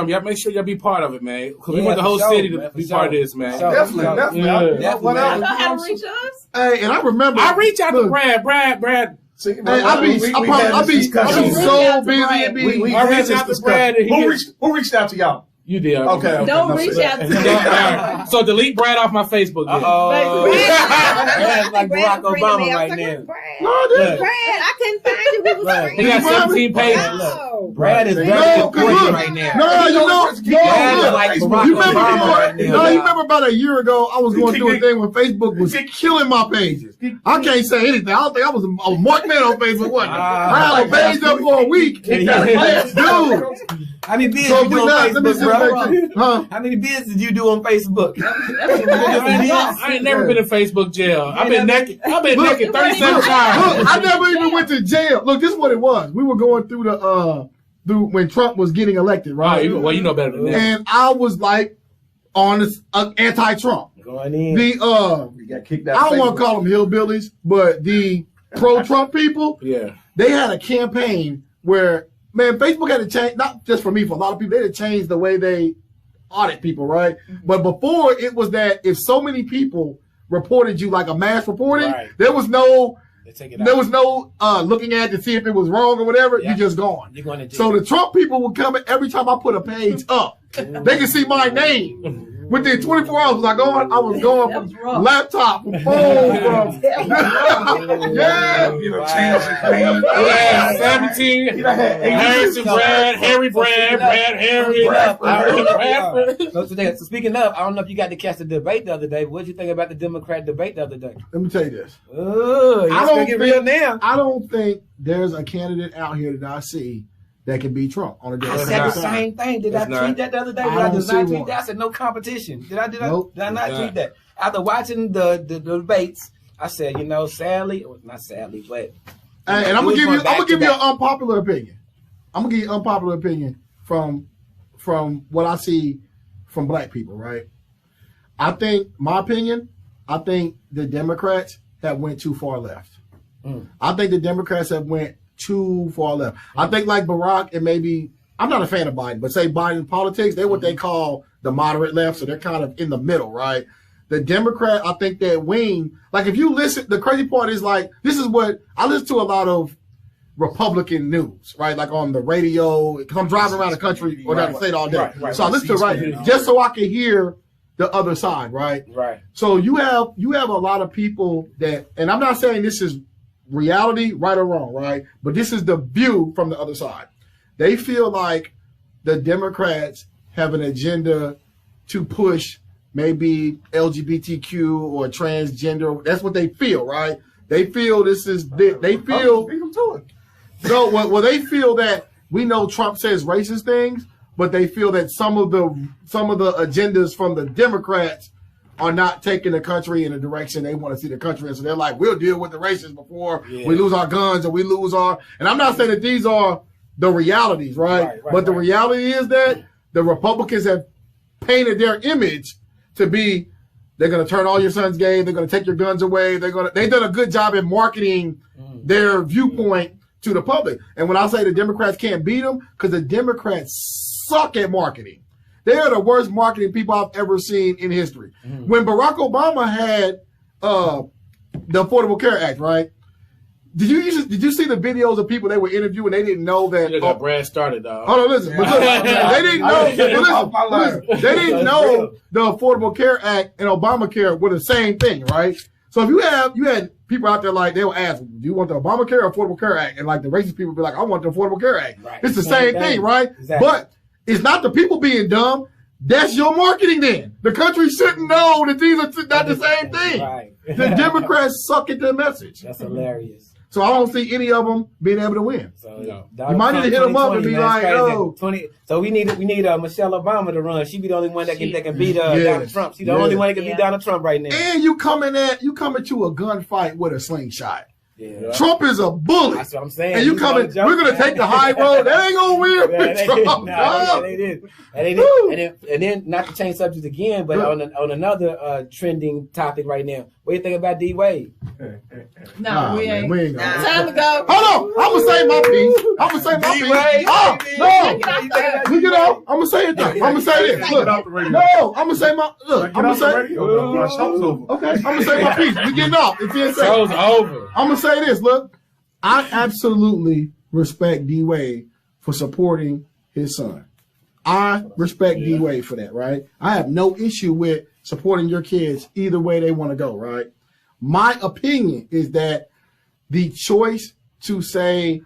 y'all make sure y'all be part of it, man. Because we Yeah, want the whole for city sure, to man, be for part of sure. this, man. For sure. Definitely. Yeah. I What know else? how to reach us. Hey, and I remember. I reach out to Look, Brad. See, Hey, I be so busy and be. I reached out to Brad and Who reached out to y'all? You did. Okay. Don't no, reach sir. out to me. So delete Brad off my Facebook. Then. Brad's like Barack Obama right now. Brad, No, I didn't. I couldn't find you. We was Right. He got 17 pages. No. Brad is very No, cause important look, right now. no, Brad is like Barack You remember Obama right now. you remember about a year ago, I was going through a thing when Facebook was killing my pages. I can't say anything. I don't think I was a marked man on Facebook, wasn't I? I had a page up for a week. Dude. How many bids So you do we on not, let me Facebook, see bro? huh? How many bids did you do on Facebook? I ain't never been in Facebook jail. I've been naked. I've been naked 37 times. Look, I never even went to jail. Look, this is what it was. We were going through through when Trump was getting elected, right? Well, you know better than that. And I was like on this anti-Trump. Going in. The We got kicked out. I don't want to call them hillbillies, but the pro-Trump people, Yeah. they had a campaign where, man, Facebook had to change, not just for me, for a lot of people, they had to change the way they audit people, right? But before, it was that if so many people reported you like a mass reporting, Right. there was no They take it out. there was no looking at to see if it was wrong or whatever. Yeah. You just gone. You're going to jail. So the Trump people would come in every time I put a page up. They can see my name. Within 24 hours, I was going from laptop, from phone, from yeah, 17. Harrison Brad, Harry Brad, Harry. So speaking of, I don't know if you got to catch the debate the other day. What did you think about the Democrat debate the other day? Let me tell you this. I don't think there's a candidate out here that I see that can beat Trump on a day. I said the same thing. Did I tweet that the other day? Did I just not tweet that? I said no competition. Did I not tweet that? After watching the debates, I said, sadly, not sadly, but and I'm gonna give you an unpopular opinion. I'm gonna give you an unpopular opinion from what I see from black people, right? I think the Democrats have went too far left. I think the Democrats have went too far left. I think like Barack and maybe, I'm not a fan of Biden, but say Biden politics, they're what they call the moderate left, so they're kind of in the middle, right? The Democrat, I think that wing, like if you listen, the crazy part is like, this is what, I listen to a lot of Republican news, right? Like on the radio, because I'm driving around the country or down the state all day. So I listen to just so I can hear the other side, right? Right. So you have a lot of people that, and I'm not saying this is reality, right or wrong, right? But this is the view from the other side. They feel like the Democrats have an agenda to push maybe LGBTQ or transgender. That's what they feel, right? They feel this is, they feel, so well, they feel that we know Trump says racist things, but they feel that some of the agendas from the Democrats are not taking the country in the direction they want to see the country in. So they're like, we'll deal with the racists before we lose our guns and we lose our, and I'm not saying that these are the realities, right? But the reality is that the Republicans have painted their image to be, they're going to turn all your sons gay, they're going to take your guns away, they've done a good job in marketing their viewpoint to the public. And when I say the Democrats can't beat them, because the Democrats suck at marketing. They are the worst marketing people I've ever seen in history. When Barack Obama had the Affordable Care Act, right? Did you see the videos of people they were interviewing? They didn't know that. You got Brad started, dog. Hold on, listen. They didn't know. They didn't know the Affordable Care Act and Obamacare were the same thing, right? So if you had people out there like they will ask, do you want the Obamacare or Affordable Care Act? And like the racist people be like, I want the Affordable Care Act. Right. It's the same thing, right? Exactly. But it's not the people being dumb. That's your marketing then. The country shouldn't know that these are not the same thing. Right. The Democrats suck at their message. That's hilarious. So I don't see any of them being able to win. So you might need to hit them up and be like, "Oh." So we need Michelle Obama to run. She be the only one that can beat Donald Trump. She's the only one that can beat Donald Trump right now. And you coming to a gunfight with a slingshot. Yeah. Trump is a bully. That's what I'm saying. And you coming, we're going to take the high road. That ain't going to win with Trump. And then, not to change subjects again, but on another trending topic right now, what do you think about D Wade? No, we ain't. Time to go. Hold on. I'm going to say my piece. Oh, no. You get out. I'm going to say it though. I'm going to say this. Look. No, I'm going to say my, look. I'm going to say. Okay. I'm going to say my piece. We getting off. It's in show's over. I'm going to say this. Look, I absolutely respect D Wade for supporting his son. I respect D Wade for that, right? I have no issue with supporting your kids either way they want to go, right? My opinion is that the choice to say,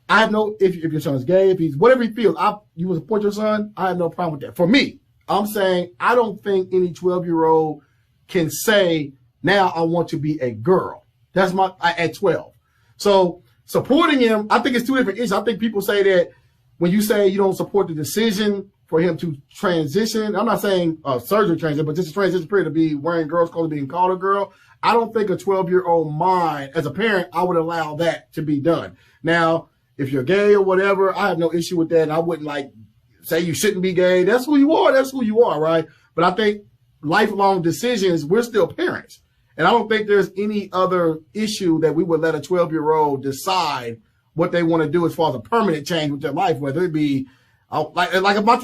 I have no, if your son's gay, if he's whatever he feels, you will support your son, I have no problem with that. For me, I'm saying I don't think any 12-year-old can say, now I want to be a girl. That's at 12. So supporting him, I think it's two different issues. I think people say that when you say you don't support the decision for him to transition, I'm not saying surgery transition, but just a transition period to be wearing girls' clothes, being called a girl. I don't think a 12-year-old mind, as a parent, I would allow that to be done. Now, if you're gay or whatever, I have no issue with that. And I wouldn't say you shouldn't be gay. That's who you are. That's who you are, right? But I think lifelong decisions, we're still parents. And I don't think there's any other issue that we would let a 12-year-old decide what they want to do as far as a permanent change with their life, whether it be like if my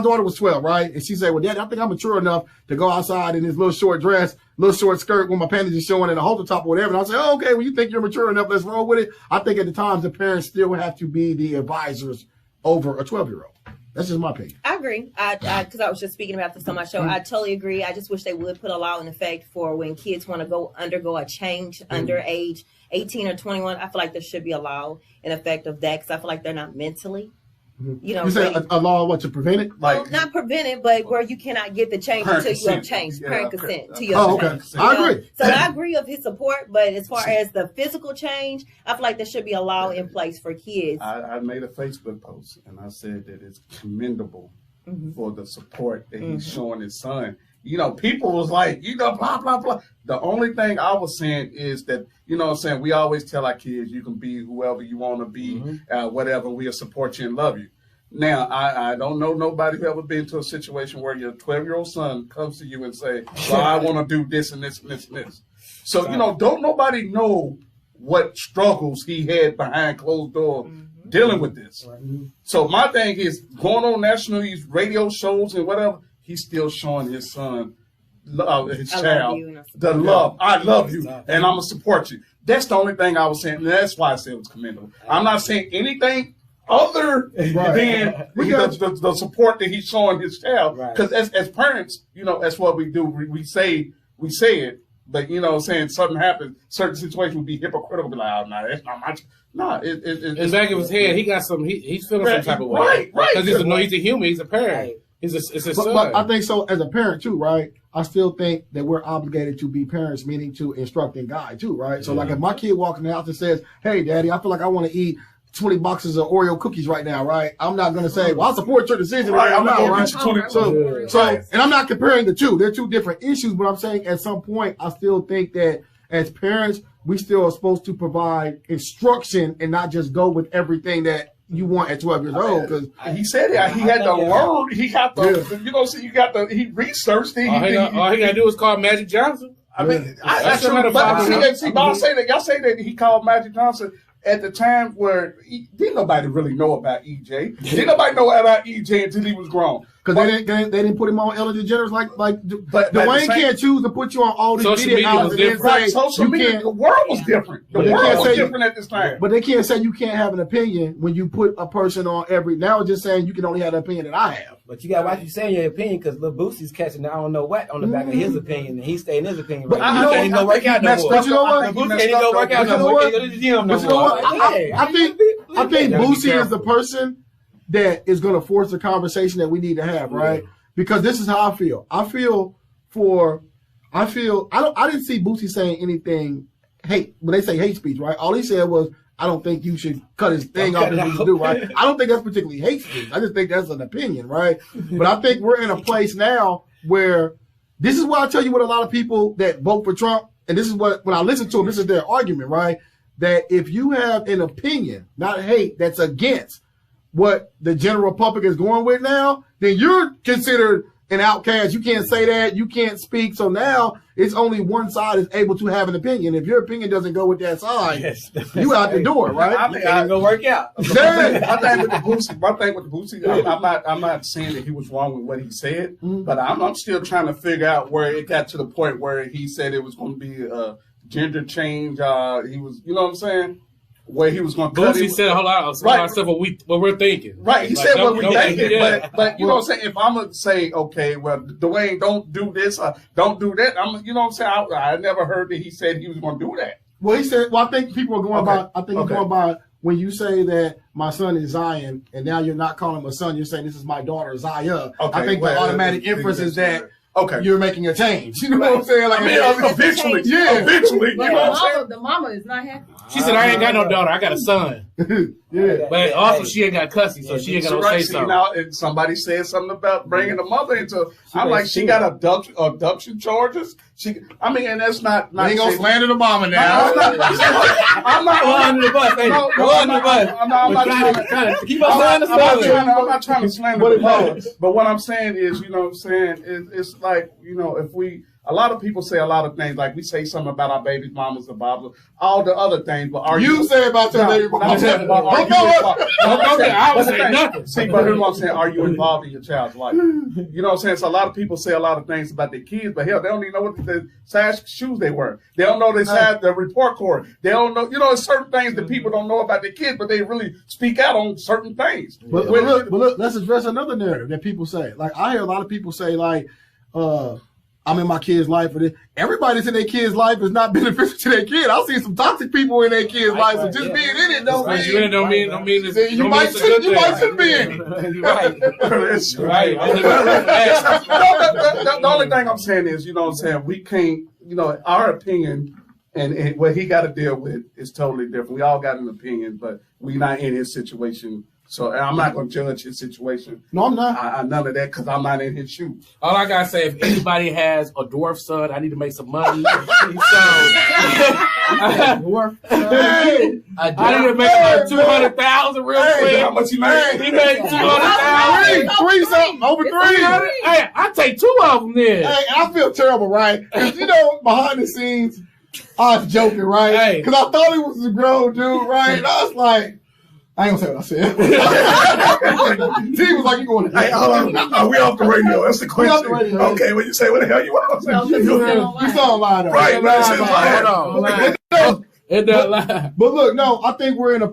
daughter was 12, right? And she said, well, Daddy, I think I'm mature enough to go outside in this little short dress, little short skirt with my panties just showing and a halter top or whatever. And I'll say, oh, okay, well, you think you're mature enough, let's roll with it. I think at the times the parents still have to be the advisors over a 12-year-old. That's just my opinion. I agree. Because I was just speaking about this on my show. I totally agree. I just wish they would put a law in effect for when kids want to undergo a change under age 18 or 21. I feel like there should be a law in effect of that because I feel like they're not mentally. You say a law to prevent it? Well, not prevent it, but where you cannot get the change until you have changed. Parent consent to your change. Okay. I agree. So I agree of his support, but as far as the physical change, I feel like there should be a law in place for kids. I made a Facebook post and I said that it's commendable for the support that he's showing his son. You know, people was like, you know, blah, blah, blah. The only thing I was saying is that, you know what I'm saying, we always tell our kids you can be whoever you want to be, whatever, we'll support you and love you. Now, I don't know nobody who ever been to a situation where your 12-year-old son comes to you and say, well, I want to do this and this and this and this. So, you know, don't nobody know what struggles he had behind closed doors dealing with this. So my thing is going on national radio shows and whatever, he's still showing his son, his child, the love. I love you, and I'm going to support you. That's the only thing I was saying. And that's why I said it was commendable. I'm not saying anything other than the support that he's showing his child. Because as parents, you know, that's what we do. We say it, but, you know, saying something happens, certain situations would be hypocritical. Be like, oh, no, that's not my... No, it's back of his head. He got some. He's feeling some type of way. Right. Because he's a human. He's a parent. It's his son. But I think so. As a parent too, right? I still think that we're obligated to be parents, meaning to instruct and guide too, right? So, like, if my kid walks in the house and says, "Hey, Daddy, I feel like I want to eat 20 boxes of Oreo cookies right now," right? I'm not going to say, "Well, I support your decision right now," right? So, and I'm not comparing the two. They're two different issues, but I'm saying at some point, I still think that as parents, we still are supposed to provide instruction and not just go with everything that you want at 12 years old. Because he said it. He had to learn. He got the, you know, so you got the, he researched it. All he got to do is call Magic Johnson. I mean, I'll say that. Y'all say that he called Magic Johnson at the time where didn't nobody really know about EJ. Didn't nobody know about EJ until he was grown. Because they didn't put him on Ellen DeGeneres but Dwayne can't choose to put you on all these video outlets and then say social media. The world was different. The world was different at this time. But they can't say you can't have an opinion when you put a person on every. Now it's just saying you can only have the opinion that I have. But you got to watch you saying your opinion because Lil Boosie's catching I don't know what on the back of his opinion, and he's staying in his opinion. Right now. He ain't gonna work out no more. But you know what? Boosie ain't gonna work out no more. He ain't gonna go to the gym no more. I think Boosie is the person that is going to force the conversation that we need to have, right? Because this is how I feel. I didn't see Boosie saying anything hate. When they say hate speech, right? All he said was, I don't think you should cut his thing off as you do, right? I don't think that's particularly hate speech. I just think that's an opinion, right? But I think we're in a place now where this is why I tell you what a lot of people that vote for Trump, and this is what, when I listen to them, this is their argument, right? That if you have an opinion, not hate, that's against what the general public is going with now, then you're considered an outcast. You can't say that. You can't speak. So now it's only one side is able to have an opinion. If your opinion doesn't go with that side, you out the door, right? I think it's gonna work out. My thing with the Boosie, I'm not saying that he was wrong with what he said, but I'm still trying to figure out where it got to the point where he said it was going to be a gender change. He was, you know what I'm saying? Where he was going to cut. Boosie said a whole lot of stuff what we're thinking. Right, he said what we're thinking, but you know what I'm saying? If I'm going to say, okay, well, Dwayne, don't do this, don't do that, you know what I'm saying? I never heard that he said he was going to do that. Well, he said, I think people are going by, going by when you say that my son is Zion, and now you're not calling him a son, you're saying this is my daughter, Zaya. I think the automatic inference is that you're making a change. You know what I'm saying? Like, eventually. You know what I'm saying? The mama is not happy. She said, I ain't got no daughter. I got a son. But also, she ain't got cussing, so she ain't got to say something. Now, and somebody said something about bringing the mother into. I'm like, she got abduction charges. And that's not. Ain't gonna slander the mama now. I'm not under the bus. I'm not trying to slander the mother. But what I'm saying is, you know what I'm saying, it's like, you know, if we a lot of people say a lot of things, like we say something about our baby mamas and Bob, all the other things, but are you say about your baby mamas? I would say nothing. See, but here's what I'm saying: are you involved in your child's life? You know what I'm saying? So a lot of people say a lot of things about their kids, but hell, they don't even know what the size shoes they wear. They don't know the size the report card. They don't know. You know, there's certain things that people don't know about their kids, but they really speak out on certain things. But look, let's address another narrative that people say. Like I hear a lot of people say, like, I'm in my kid's life. Everybody's in their kid's life is not beneficial to their kid. I've seen some toxic people in their kid's life, so just being in it don't mean you might shouldn't be in it. Right. The only thing I'm saying is, you know what I'm saying, we can't, you know, our opinion and what he got to deal with is totally different. We all got an opinion, but we not in his situation. So I'm not going to judge his situation. No, I'm not. None of that, because I'm not in his shoes. All I got to say, if anybody has a dwarf son, I need to make some money. I need to make about 200,000 real quick. How much he made? He made 200,000. Three something, over 3. Hey, I take 2 of them then. Hey, I feel terrible, right? Because, you know, behind the scenes, I was joking, right? Because I thought he was a grown dude, right? And I was like, I ain't gonna say what I said. T was like, you going to hey, hold on. We off the radio. That's the question. Okay, when you say what the hell you want, you saw a line. Right, hold on. But look, no, I think we're in a